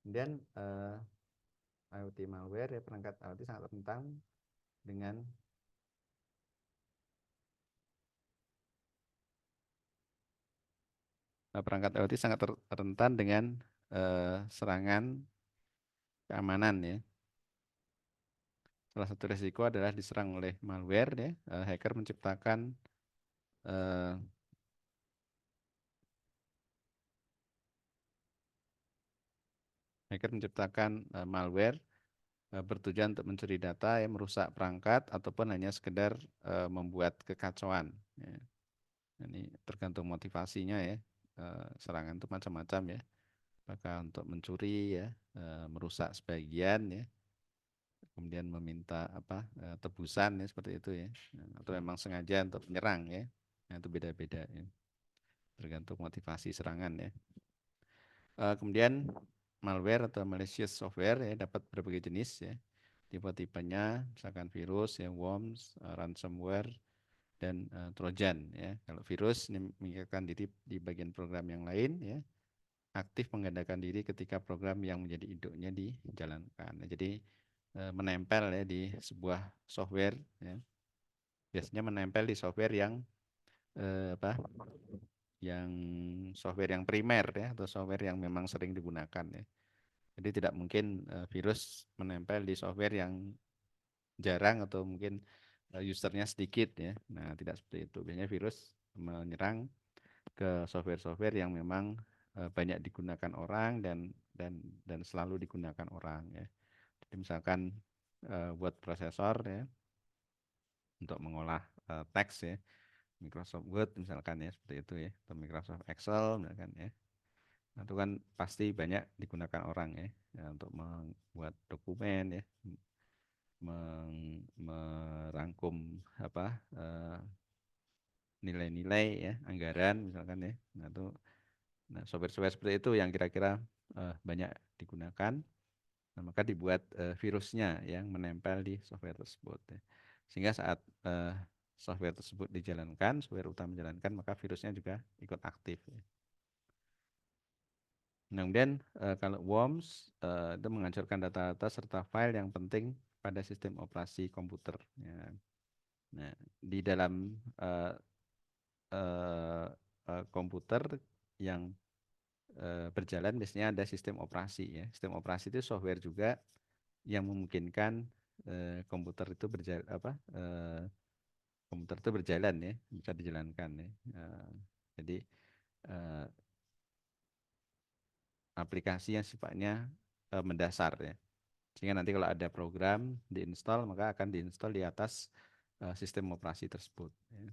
Kemudian IoT malware ya, perangkat IoT sangat rentan dengan perangkat IoT sangat rentan dengan serangan keamanan ya. Salah satu risiko adalah diserang oleh malware ya. Hacker menciptakan malware bertujuan untuk mencuri data, ya, merusak perangkat ataupun hanya sekedar membuat kekacauan. Ya. Ini tergantung motivasinya ya. Serangan itu macam-macam ya. Apakah untuk mencuri ya, merusak sebagian ya, kemudian meminta tebusan ya, seperti itu ya, atau memang sengaja untuk menyerang ya. Nah, itu beda-beda ya. Tergantung motivasi serangan ya. Kemudian malware atau malicious software ya dapat berbagai jenis ya. Tipe-tipenya misalkan virus ya, worms, ransomware, dan trojan ya. Kalau virus ini mengingatkan diri di bagian program yang lain ya. Aktif menggandakan diri ketika program yang menjadi induknya dijalankan. Nah, jadi menempel ya di sebuah software ya. Biasanya menempel di software yang yang software yang primer ya, atau software yang memang sering digunakan ya. Jadi tidak mungkin virus menempel di software yang jarang atau mungkin usernya sedikit ya. Nah, tidak seperti itu. Biasanya virus menyerang ke software-software yang memang banyak digunakan orang dan selalu digunakan orang ya. Jadi misalkan buat prosesor ya, untuk mengolah teks ya, Microsoft Word misalkan ya, seperti itu ya, atau Microsoft Excel misalkan ya. Nah, itu kan pasti banyak digunakan orang ya, untuk membuat dokumen ya, merangkum nilai-nilai ya, anggaran misalkan ya. Nah, itu software-software seperti itu yang kira-kira banyak digunakan. Nah, maka dibuat virusnya yang menempel di software tersebut ya. Sehingga saat software tersebut dijalankan, software utama dijalankan, maka virusnya juga ikut aktif ya. Nah, kemudian kalau worms itu menghancurkan data-data serta file yang penting pada sistem operasi komputer ya. Nah, di dalam komputer yang berjalan biasanya ada sistem operasi ya. Sistem operasi itu software juga yang memungkinkan komputer itu komputer itu berjalan ya, bisa dijalankan ya. Jadi aplikasi yang sifatnya mendasar ya. Sehingga nanti kalau ada program diinstal maka akan diinstal di atas sistem operasi tersebut ya.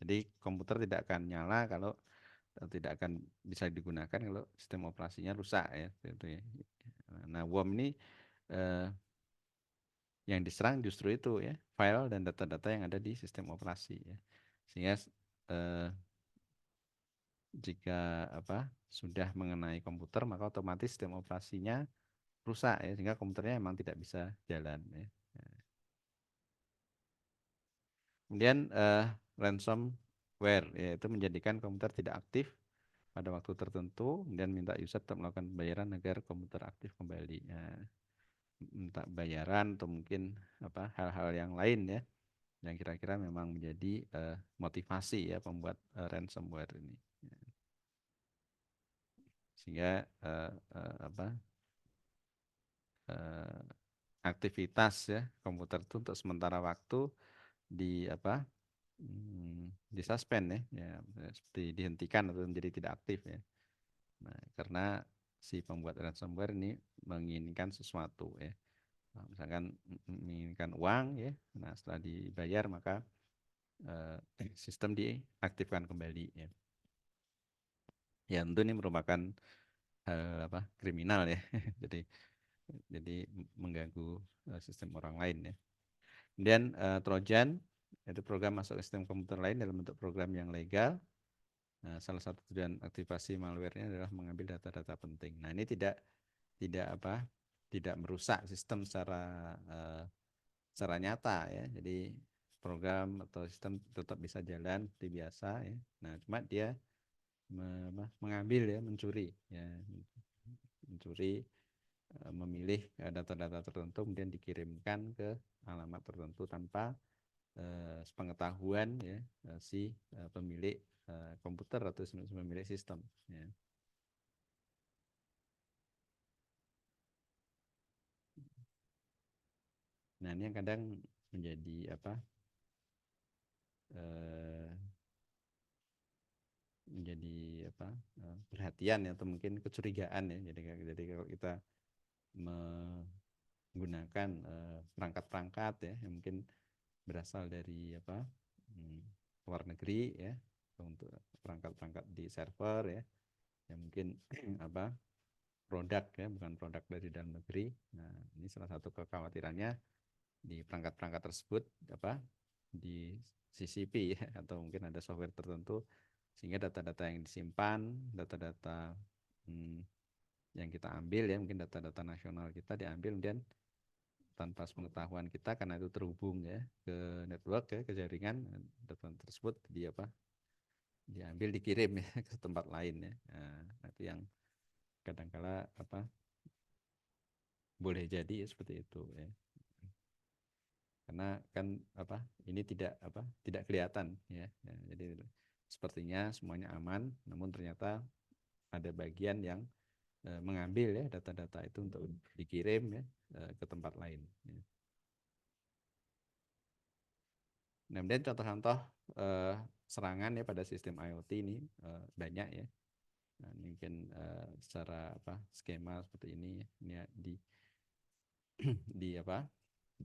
Jadi komputer tidak akan nyala kalau tidak akan bisa digunakan kalau sistem operasinya rusak ya, itu ya. Nah, worm ini eh, yang diserang justru itu ya, file dan data-data yang ada di sistem operasi ya. Sehingga eh, jika sudah mengenai komputer maka otomatis sistem operasinya rusak ya, sehingga komputernya memang tidak bisa jalan ya. Kemudian ransomware yaitu menjadikan komputer tidak aktif pada waktu tertentu dan minta user untuk melakukan pembayaran agar komputer aktif kembali. Ya, minta bayaran atau mungkin hal-hal yang lain ya yang kira-kira memang menjadi motivasi ya pembuat ransomware ini. Ya. Sehingga eh, aktivitas ya komputer itu untuk sementara waktu di disuspend ya, ya seperti dihentikan atau menjadi tidak aktif ya. Nah, karena si pembuat ransomware ini menginginkan sesuatu ya. Nah, misalkan menginginkan uang ya. Nah, setelah dibayar maka sistem diaktifkan kembali ya. Ya tentu ini merupakan hal kriminal ya. Jadi mengganggu sistem orang lain ya. Kemudian Trojan itu program masuk ke sistem komputer lain dalam bentuk program yang legal. Nah, salah satu tujuan aktivasi malware-nya adalah mengambil data-data penting. Nah, ini tidak tidak merusak sistem secara nyata ya. Jadi program atau sistem tetap bisa jalan seperti biasa ya. Nah, cuma dia mengambil ya, mencuri ya, mencuri memilih data-data tertentu kemudian dikirimkan ke alamat tertentu tanpa sepengetahuan ya si pemilik komputer atau pemilik sistem ya. Nah, ini yang kadang menjadi eh, menjadi perhatian ya, atau mungkin kecurigaan ya. Jadi kalau kita menggunakan perangkat-perangkat ya yang mungkin berasal dari luar negeri ya, untuk perangkat-perangkat di server ya yang mungkin produk ya, bukan produk dari dalam negeri. Nah, ini salah satu kekhawatirannya di perangkat-perangkat tersebut di CCP ya, atau mungkin ada software tertentu sehingga data-data yang disimpan, data-data yang kita ambil ya, mungkin data-data nasional kita diambil kemudian tanpa pengetahuan kita karena itu terhubung ya ke network ya, ke jaringan, data tersebut diambil dikirim ya ke tempat lain ya. Nah, itu yang kadangkala boleh jadi ya, seperti itu ya. Karena kan ini tidak kelihatan ya. Ya, jadi sepertinya semuanya aman, namun ternyata ada bagian yang mengambil ya data-data itu untuk dikirim ya ke tempat lain ya. Nah, kemudian contoh-contoh serangan ya pada sistem IoT ini banyak ya. Nah, mungkin secara skema seperti ini ya, ini ya, di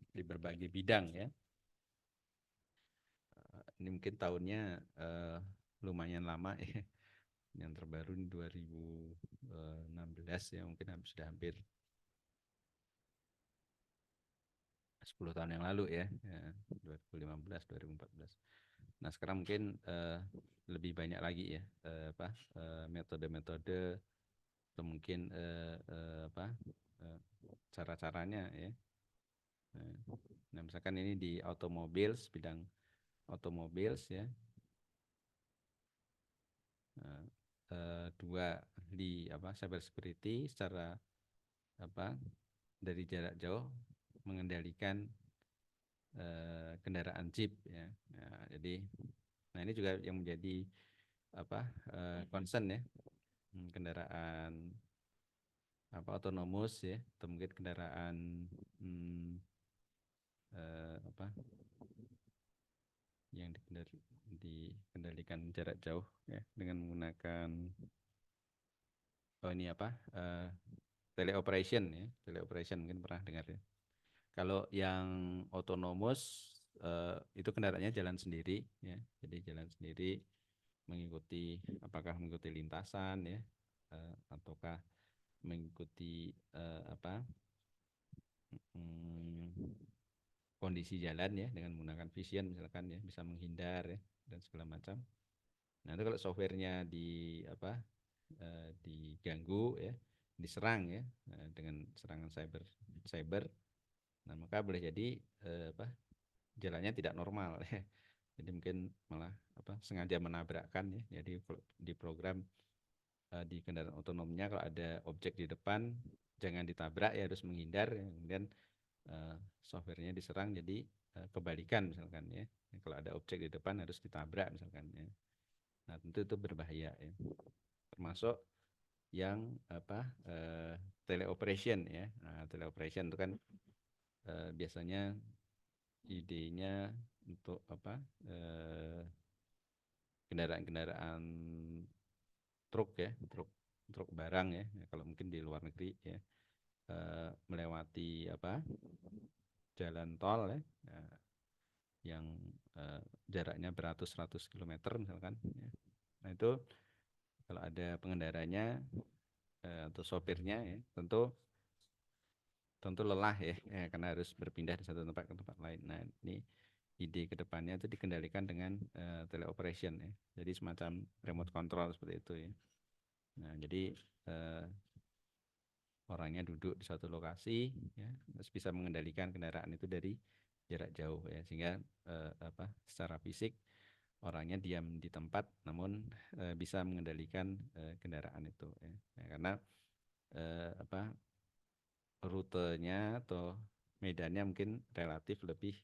di berbagai bidang ya. Ini mungkin tahunnya lumayan lama ya. Yang terbaru ini 2016 ya, mungkin sudah hampir 10 tahun yang lalu ya, 2015 2014. Nah, sekarang mungkin lebih banyak lagi ya metode-metode atau mungkin cara-caranya ya. Nah, misalkan ini di bidang otomobil ya. Nah, dua di cyber security secara dari jarak jauh mengendalikan kendaraan jeep ya. Nah, jadi ini juga yang menjadi concern ya. Kendaraan otonomus ya, atau mungkin kendaraan yang dikendalikan jarak jauh ya dengan menggunakan ini apa teleoperation ya, teleoperation mungkin pernah dengar ya. Kalau yang autonomous itu kendaraannya jalan sendiri ya, jadi jalan sendiri mengikuti apakah mengikuti lintasan ya ataukah mengikuti kondisi jalan ya dengan menggunakan vision misalkan ya bisa menghindar ya dan segala macam. Nah itu kalau softwarenya diganggu ya diserang ya dengan serangan cyber, nah maka boleh jadi jalannya tidak normal ya. Jadi mungkin malah sengaja menabrakkan ya. Jadi di program di kendaraan otonomnya kalau ada objek di depan jangan ditabrak ya harus menghindar ya. Kemudian softwarenya diserang jadi kebalikan misalkan ya. Kalau ada objek di depan harus ditabrak misalkan ya. Nah tentu itu berbahaya ya. Termasuk yang teleoperation ya. Nah, teleoperation itu kan biasanya idenya untuk kendaraan-kendaraan truk ya, truk barang ya. Kalau mungkin di luar negeri ya melewati jalan tol ya, yang jaraknya beratus-ratus kilometer misalkan ya. Nah itu kalau ada pengendaranya atau sopirnya ya tentu lelah ya karena harus berpindah dari satu tempat ke tempat lain. Nah ini ide kedepannya itu dikendalikan dengan teleoperation ya, jadi semacam remote control seperti itu ya. Nah jadi orangnya duduk di suatu lokasi ya terus bisa mengendalikan kendaraan itu dari jarak jauh ya, sehingga secara fisik orangnya diam di tempat namun bisa mengendalikan kendaraan itu ya. Ya, karena rutenya atau medannya mungkin relatif lebih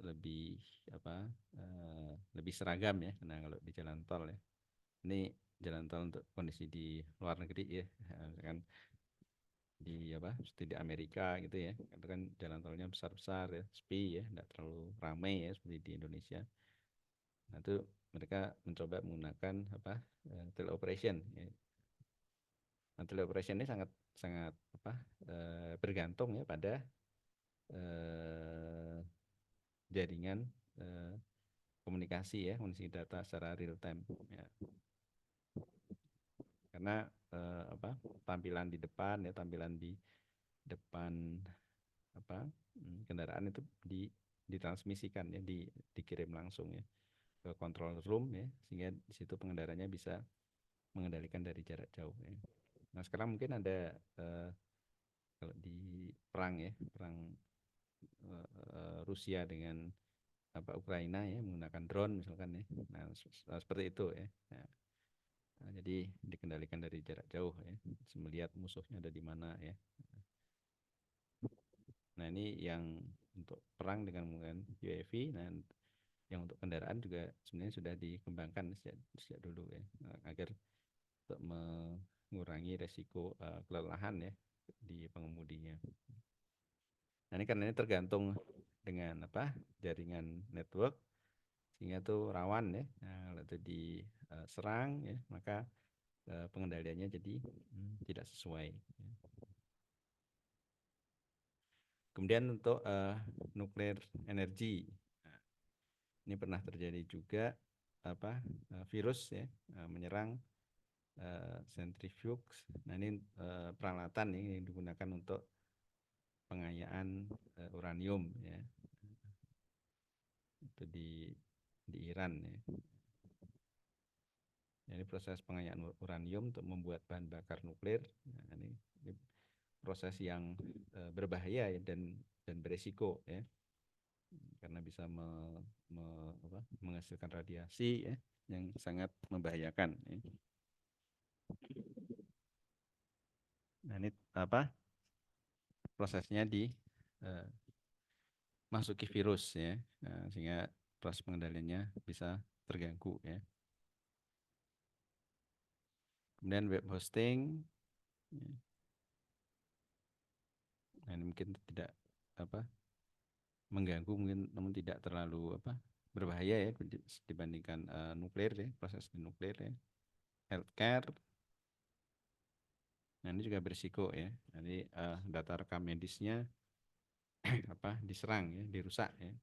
lebih lebih seragam ya. Nah kalau di jalan tol ya, ini jalan tol untuk kondisi di luar negeri ya, kan seperti di Amerika gitu ya, itu kan jalan tolnya besar-besar ya, sepi ya, tidak terlalu ramai ya seperti di Indonesia. Nah itu mereka mencoba menggunakan teleoperation ya. Nah, teleoperation ini sangat sangat bergantung ya pada jaringan komunikasi ya, komunikasi data secara real time ya. Karena tampilan di depan ya, tampilan di depan kendaraan itu ditransmisikan ya, dikirim langsung ya ke control room ya, sehingga di situ pengendaranya bisa mengendalikan dari jarak jauh ya. Nah sekarang mungkin ada kalau di perang ya, perang Rusia dengan Ukraina ya menggunakan drone misalkan ya. Nah seperti itu ya. Nah, jadi dikendalikan dari jarak jauh ya, melihat musuhnya ada di mana ya. Nah ini yang untuk perang dengan menggunakan UAV. Nah yang untuk kendaraan juga sebenarnya sudah dikembangkan sejak dulu ya, agar untuk mengurangi resiko kelelahan ya di pengemudinya. Nah ini karena ini tergantung dengan jaringan network, sehingga itu rawan ya. Nah, kalau itu diserang ya maka pengendaliannya jadi tidak sesuai. Kemudian untuk nuklir energi, nah, ini pernah terjadi juga virus ya menyerang centrifuge. Nah ini peralatan yang digunakan untuk pengayaan uranium ya, itu di Iran ya. Jadi proses pengayaan uranium untuk membuat bahan bakar nuklir. Nah, ini proses yang berbahaya ya, dan beresiko ya, karena bisa menghasilkan radiasi ya yang sangat membahayakan ya. Nah ini prosesnya masuki virus ya, nah, sehingga proses pengendaliannya bisa terganggu ya. Kemudian web hosting ya. Nah ini mungkin tidak mengganggu mungkin, namun tidak terlalu berbahaya ya dibandingkan nuklir ya, proses di nuklir ya. Healthcare, nah ini juga berisiko ya. Jadi data rekam medisnya diserang ya, dirusak ya.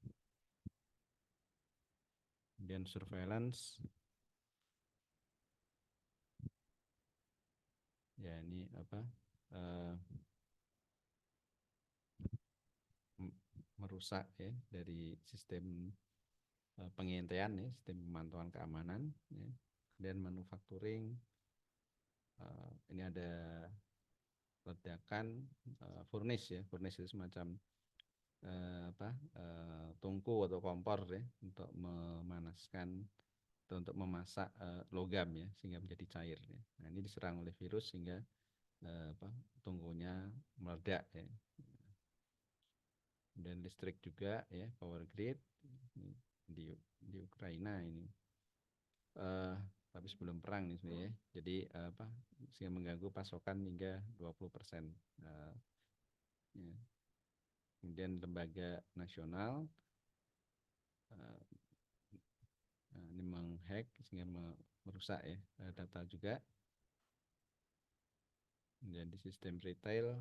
Kemudian surveillance, ya ini uh, merusak ya dari sistem pengintaian ya, sistem pemantauan keamanan ya. Dan manufacturing, ini ada ledakan furnace ya, furnace itu semacam tungku atau kompor ya untuk memanaskan atau untuk memasak logam ya sehingga menjadi cair ya. Nah ini diserang oleh virus sehingga tungkunya meledak ya. Dan listrik juga ya, power grid di Ukraina ini tapi sebelum perang nih sebenarnya. Jadi sehingga mengganggu pasokan hingga 20%. Ya. Kemudian lembaga nasional ini menghack sehingga merusak ya data juga. Kemudian di sistem retail,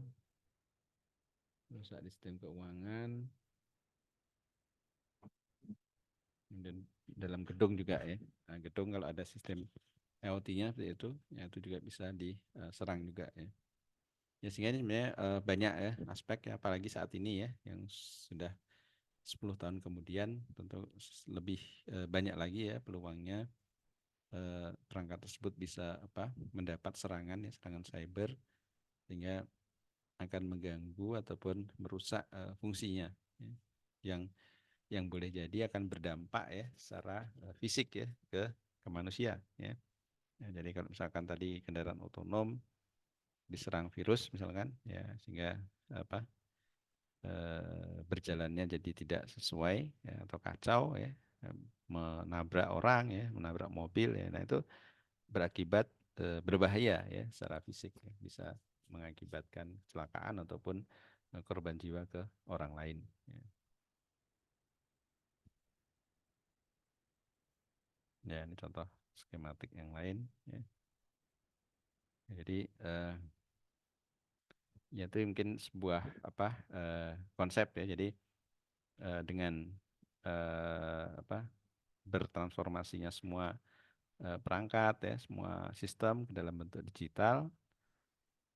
merusak di sistem keuangan. Kemudian dalam gedung juga ya. Nah, gedung kalau ada sistem IoT-nya seperti itu, ya itu juga bisa diserang juga ya. Ya sehingga ini sebenarnya banyak ya aspek ya, apalagi saat ini ya yang sudah 10 tahun kemudian tentu lebih banyak lagi ya peluangnya perangkat tersebut bisa mendapat serangan ya, serangan cyber sehingga akan mengganggu ataupun merusak fungsinya ya. Yang boleh jadi akan berdampak ya secara fisik ya ke manusia ya. Ya, jadi kalau misalkan tadi kendaraan otonom diserang virus misalkan ya sehingga berjalannya jadi tidak sesuai ya, atau kacau ya, menabrak orang ya, menabrak mobil ya. Nah, itu berakibat berbahaya ya secara fisik ya. Bisa mengakibatkan kecelakaan ataupun korban jiwa ke orang lain ya. Ya, ini contoh skematik yang lain ya. Jadi ya itu mungkin sebuah konsep ya. Jadi dengan bertransformasinya semua perangkat ya, semua sistem ke dalam bentuk digital.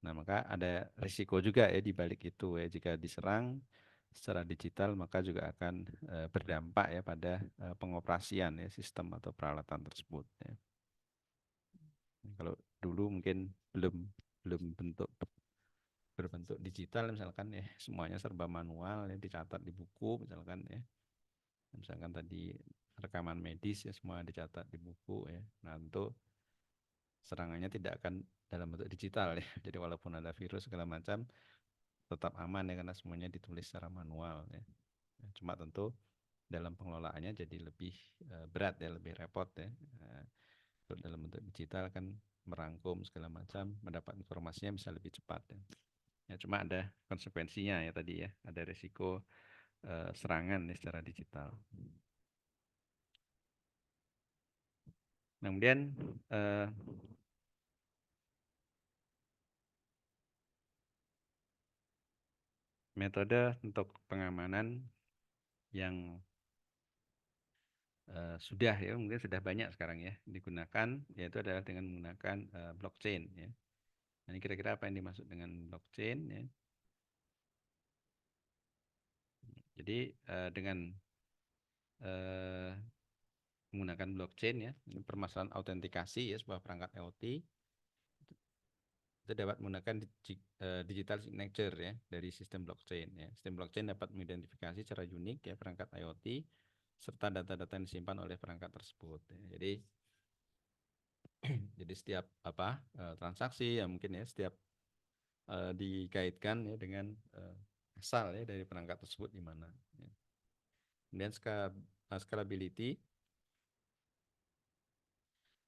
Nah, maka ada risiko juga ya di balik itu ya. Jika diserang secara digital maka juga akan berdampak ya pada pengoperasian ya sistem atau peralatan tersebut ya. Kalau dulu mungkin belum belum berbentuk digital misalkan ya, semuanya serba manual ya, dicatat di buku misalkan ya. Misalkan tadi rekaman medis ya semua dicatat di buku ya. Nah, tentu serangannya tidak akan dalam bentuk digital ya. Jadi walaupun ada virus segala macam tetap aman ya karena semuanya ditulis secara manual ya. Cuma tentu dalam pengelolaannya jadi lebih berat ya, lebih repot ya. Dalam bentuk digital kan merangkum segala macam, mendapat informasinya bisa lebih cepat ya. Ya cuma ada konsekuensinya ya tadi ya, ada risiko serangan ya, secara digital. Nah, kemudian metode untuk pengamanan yang sudah ya mungkin sudah banyak sekarang ya digunakan, yaitu adalah dengan menggunakan blockchain ya. Nah, ini kira-kira apa yang dimaksud dengan blockchain ya. Jadi dengan menggunakan blockchain ya, ini permasalahan autentikasi ya sebuah perangkat IoT itu dapat menggunakan digital signature ya dari sistem blockchain ya. Sistem blockchain dapat mengidentifikasi secara unik ya perangkat IoT serta data-data yang disimpan oleh perangkat tersebut ya. Jadi setiap transaksi ya mungkin ya setiap dikaitkan ya dengan asal ya dari perangkat tersebut di mana ya. Kemudian scalability,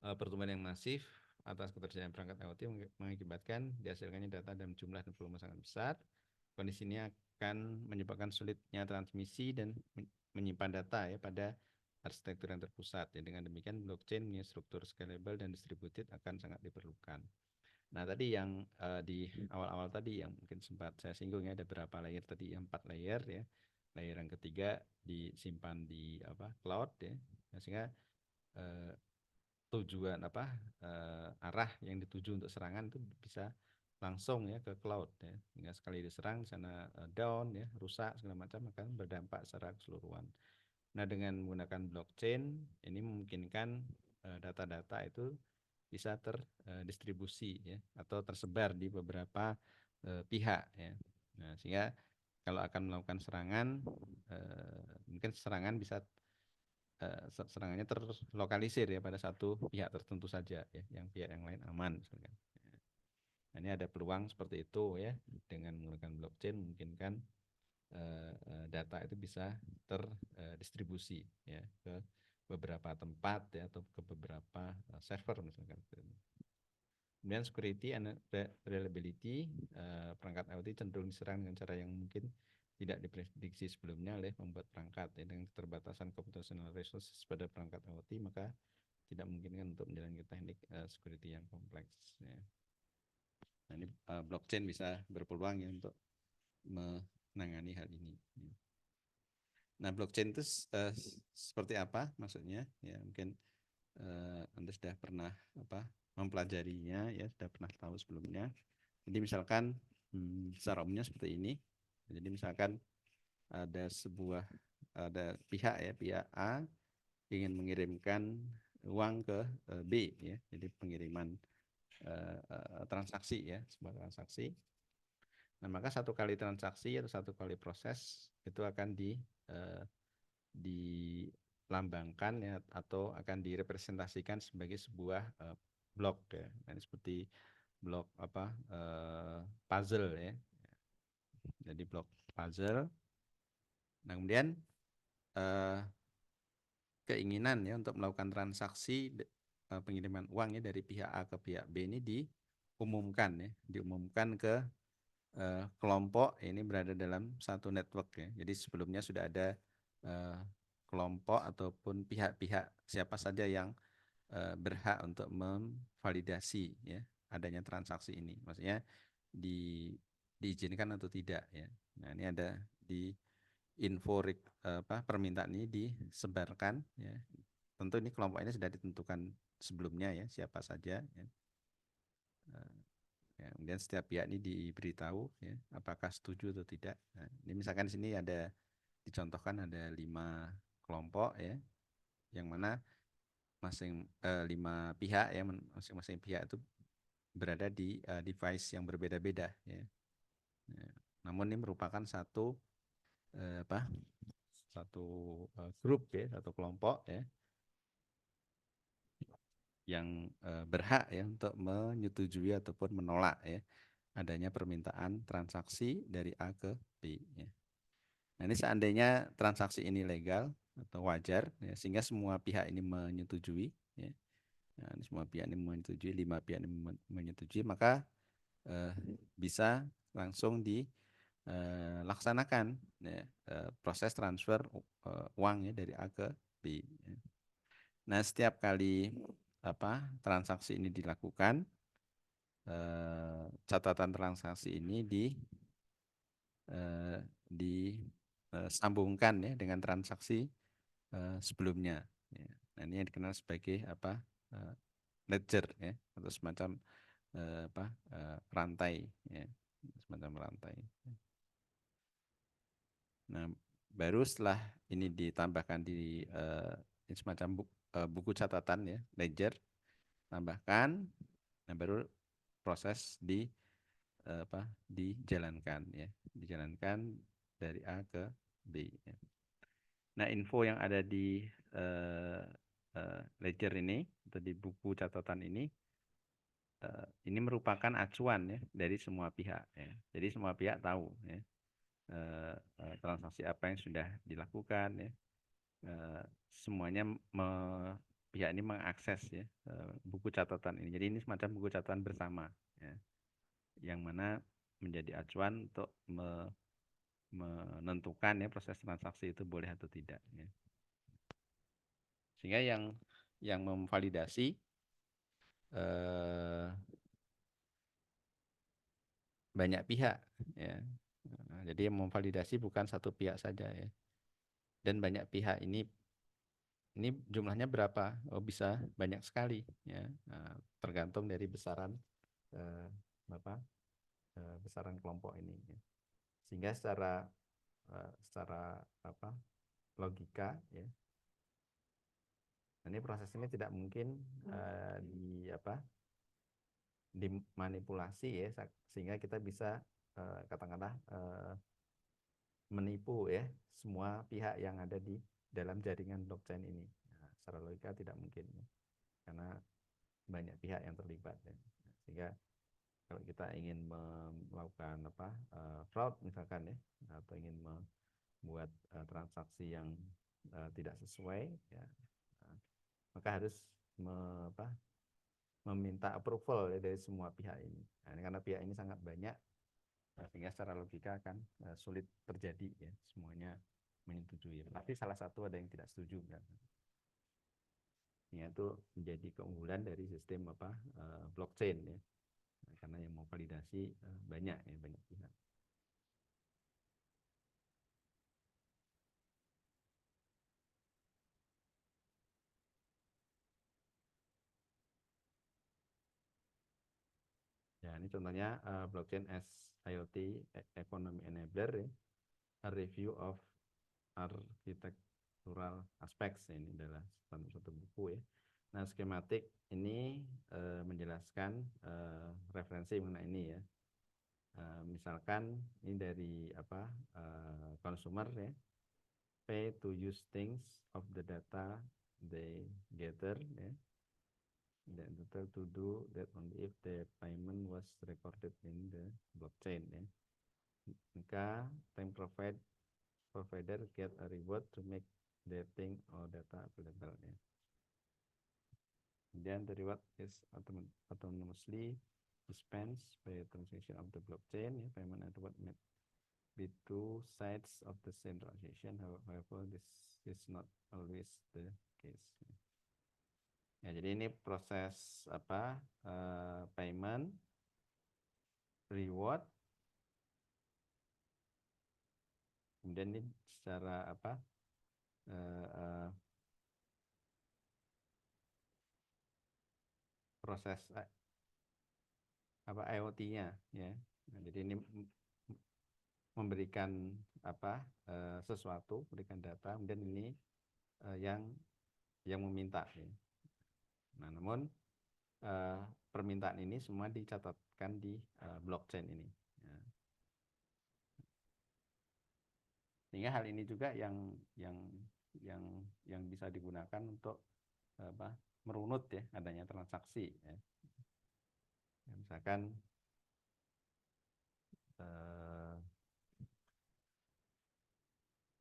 pertumbuhan yang masif atas ketersediaan perangkat IoT mengakibatkan dihasilkannya data dalam jumlah dan volume sangat besar. Kondisi ini akan menyebabkan sulitnya transmisi dan menyimpan data ya pada arsitektur yang terpusat. Ya, dengan demikian blockchain punya struktur scalable dan distributed akan sangat diperlukan. Nah, tadi yang di awal-awal tadi yang mungkin sempat saya singgung ya, ada berapa layer tadi, 4 layer ya. Layer yang ketiga disimpan di cloud ya. Nah, sehingga eh, tujuan arah yang dituju untuk serangan itu bisa langsung ya ke cloud ya. Hingga sekali diserang di sana down ya, rusak segala macam akan berdampak secara keseluruhan. Nah, dengan menggunakan blockchain ini memungkinkan data-data itu bisa terdistribusi ya atau tersebar di beberapa pihak ya. Nah, sehingga kalau akan melakukan serangan mungkin serangan bisa serangannya terlokalisir ya pada satu pihak tertentu saja ya, yang pihak yang lain aman misalkan. Nah, ini ada peluang seperti itu ya, dengan menggunakan blockchain memungkinkan data itu bisa terdistribusi ya ke beberapa tempat ya atau ke beberapa server misalkan. Kemudian security and reliability, perangkat IoT cenderung diserang dengan cara yang mungkin tidak diprediksi sebelumnya oleh pembuat perangkat ya. Dengan keterbatasan computational resources pada perangkat IoT, maka tidak memungkinkan untuk menjalankan teknik security yang kompleks ya. Nah, ini blockchain bisa berpeluang ya untuk menangani hal ini. Nah, blockchain itu seperti apa maksudnya? Ya, mungkin Anda sudah pernah mempelajarinya ya, sudah pernah tahu sebelumnya. Jadi misalkan secara umumnya seperti ini. Jadi misalkan ada pihak ya, pihak A ingin mengirimkan uang ke B ya. Jadi pengiriman transaksi ya, sebuah transaksi. Nah, maka satu kali transaksi atau satu kali proses itu akan dilambangkan ya atau akan direpresentasikan sebagai sebuah blok ya. Nah, ini seperti blok puzzle ya. Jadi blok puzzle. Nah, kemudian keinginan ya untuk melakukan transaksi pengiriman uang ya dari pihak A ke pihak B ini diumumkan ke kelompok ini berada dalam satu network ya. Jadi sebelumnya sudah ada kelompok ataupun pihak-pihak siapa saja yang berhak untuk memvalidasi ya adanya transaksi ini. Maksudnya diizinkan atau tidak ya. Nah, ini ada di permintaan ini disebarkan ya. Tentu ini kelompok ini sudah ditentukan sebelumnya ya, siapa saja ya. Ya, kemudian setiap pihak ini diberitahu ya, apakah setuju atau tidak. Nah, ini misalkan di sini dicontohkan ada 5 kelompok ya, yang mana 5 pihak ya, masing-masing pihak itu berada di device yang berbeda-beda ya. Ya. Namun ini merupakan satu grup ya, satu kelompok ya, yang berhak ya untuk menyetujui ataupun menolak ya adanya permintaan transaksi dari A ke B ya. Nah, ini seandainya transaksi ini legal atau wajar ya, sehingga semua pihak ini menyetujui ya. Nah, ini semua pihak ini menyetujui, 5 pihak ini menyetujui, maka bisa langsung dilaksanakan ya, proses transfer uang ya dari A ke B ya. Nah, setiap kali transaksi ini dilakukan, catatan transaksi ini disambungkan ya dengan transaksi sebelumnya ya. Nah, ini yang dikenal sebagai ledger ya, atau semacam rantai ya, semacam rantai. Nah, baru setelah ini ditambahkan di semacam buku catatan ya, ledger, tambahkan, nah baru proses dijalankan ya, dijalankan dari A ke B ya. Nah, info yang ada di ledger ini atau di buku catatan ini merupakan acuan ya dari semua pihak ya. Jadi semua pihak tahu ya transaksi apa yang sudah dilakukan ya. Semuanya pihak ini mengakses ya buku catatan ini. Jadi ini semacam buku catatan bersama ya, yang mana menjadi acuan untuk menentukan ya proses transaksi itu boleh atau tidak ya. Sehingga yang memvalidasi eh, banyak pihak ya. Nah, jadi yang memvalidasi bukan satu pihak saja ya. Dan banyak pihak ini jumlahnya berapa? Oh, bisa banyak sekali ya. Nah, tergantung dari besaran eh, apa? Besaran kelompok ini ya. Sehingga secara apa? Logika ya. Ini proses ini tidak mungkin di apa? Dimanipulasi ya sehingga kita bisa katakanlah menipu ya semua pihak yang ada di dalam jaringan blockchain ini. Nah, secara logika tidak mungkin ya, karena banyak pihak yang terlibat ya. Sehingga kalau kita ingin melakukan apa fraud misalkan ya atau ingin membuat transaksi yang tidak sesuai ya, maka harus me, apa, meminta approval ya, dari semua pihak ini. Nah, ini karena pihak ini sangat banyak, sehingga secara logika akan sulit terjadi ya semuanya menyetujui. Tapi salah satu ada yang tidak setuju kan. Ini itu menjadi keunggulan dari sistem apa blockchain ya. Nah, karena yang mau validasi banyak ya banyak pihak. Ya ini contohnya blockchain as IoT economy enabler ya. A review of architectural aspects ini adalah satu buku ya. Nah, skematik ini menjelaskan referensi mengenai ini ya. Misalkan ini dari apa consumer ya, pay to use things of the data they gather ya. Dan total to do that only if the payment was recorded in the blockchain ya. Maka time provider get a reward to make the thing or data available ya. Then the reward is autonomously dispensed by a transaction of the blockchain ya. Payment and reward made be two sides of the same transaction. However, this is not always the case. Ya, jadi ini proses apa payment, reward, kemudian ini secara apa proses apa IoT-nya ya. Nah, jadi ini memberikan apa sesuatu, memberikan data, kemudian ini yang meminta ya. Nah, namun permintaan ini semua dicatatkan di blockchain ini. Ya. Sehingga hal ini juga yang bisa digunakan untuk apa merunut ya adanya transaksi ya. Ya, misalkan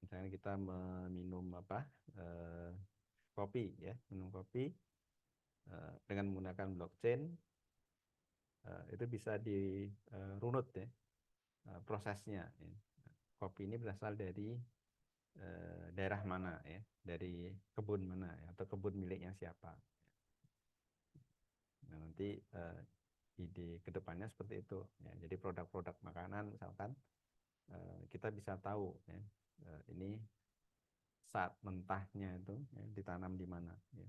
misalnya kita meminum apa kopi ya, minum kopi dengan menggunakan blockchain itu bisa dirunut ya prosesnya ya. Kopi ini berasal dari daerah mana ya, dari kebun mana ya, atau kebun miliknya siapa. Nah, nanti ide kedepannya seperti itu ya. Jadi produk-produk makanan misalkan kita bisa tahu ya, ini saat mentahnya itu ya, ditanam di mana ya.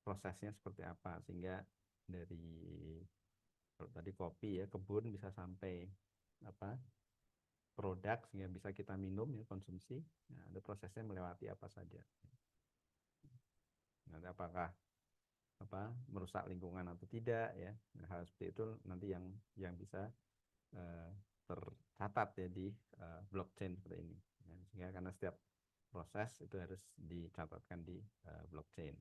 Prosesnya seperti apa, sehingga dari kalau tadi kopi ya, kebun bisa sampai apa produk sehingga bisa kita minum ya, konsumsi. Nah, ada prosesnya melewati apa saja. Nanti apakah apa merusak lingkungan atau tidak ya. Nah, hal seperti itu nanti yang bisa tercatat ya di blockchain seperti ini. Ya, sehingga karena setiap proses itu harus dicatatkan di blockchain.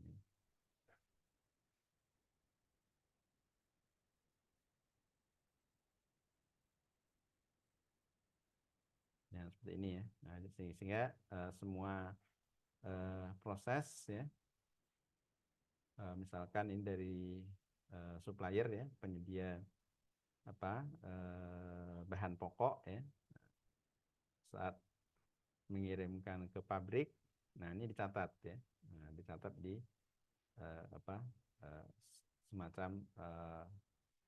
Ya, seperti ini ya. Nah, sehingga semua proses ya, misalkan ini dari supplier ya, penyedia apa bahan pokok ya, saat mengirimkan ke pabrik, nah ini dicatat ya. Nah, dicatat di semacam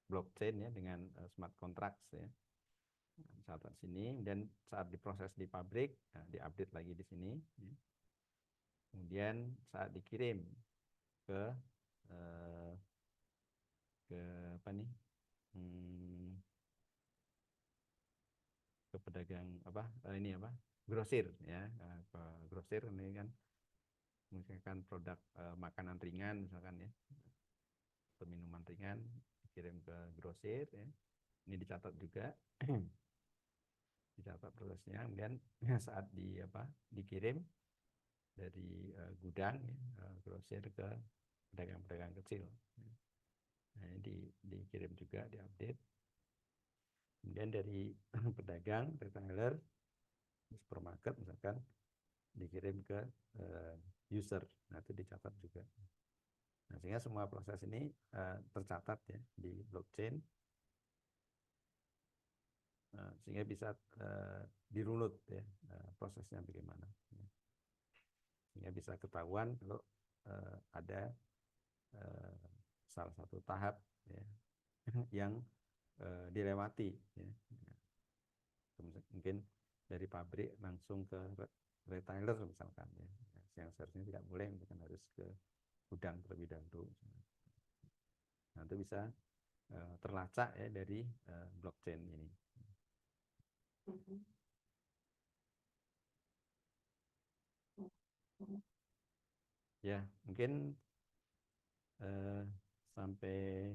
blockchain ya, dengan smart contracts ya. Catat sini, dan saat diproses di pabrik, diupdate lagi di sini. Kemudian saat dikirim ke apa nih, ke pedagang grosir ya, ke grosir ini kan misalkan produk makanan ringan misalkan ya, atau minuman ringan dikirim ke grosir ya. Ini dicatat juga. Dicatat prosesnya, kemudian saat dikirim dari gudang ya, grosir ke pedagang-pedagang kecil. Nah, ini dikirim juga, diupdate. Kemudian dari pedagang, retailer, supermarket misalkan dikirim ke user. Nah, itu dicatat juga. Nah, sehingga semua proses ini tercatat ya di blockchain. Sehingga bisa dirunut ya, prosesnya bagaimana. Sehingga bisa ketahuan kalau ada salah satu tahap ya, yang dilewati ya. Mungkin dari pabrik langsung ke retailer misalkan ya, yang seharusnya tidak boleh, misalkan harus ke gudang terlebih dahulu. Nah, itu bisa terlacak ya dari blockchain ini. Ya, mungkin sampai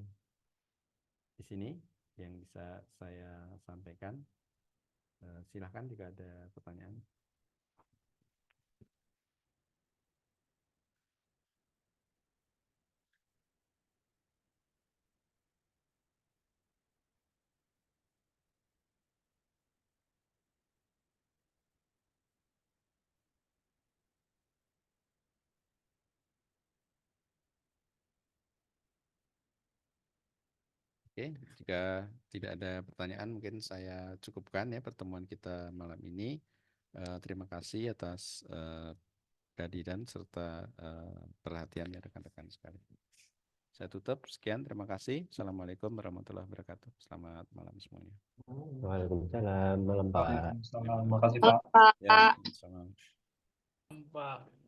di sini yang bisa saya sampaikan. Silahkan jika ada pertanyaan. Oke, jika tidak ada pertanyaan mungkin saya cukupkan ya pertemuan kita malam ini. Terima kasih atas kehadiran serta perhatiannya rekan-rekan sekalian. Saya tutup, sekian, terima kasih. Assalamualaikum warahmatullahi wabarakatuh. Selamat malam semuanya. Waalaikumsalam, malam Pak. Waalaikumsalam. Makasih Pak. Ya, selamat. Pak.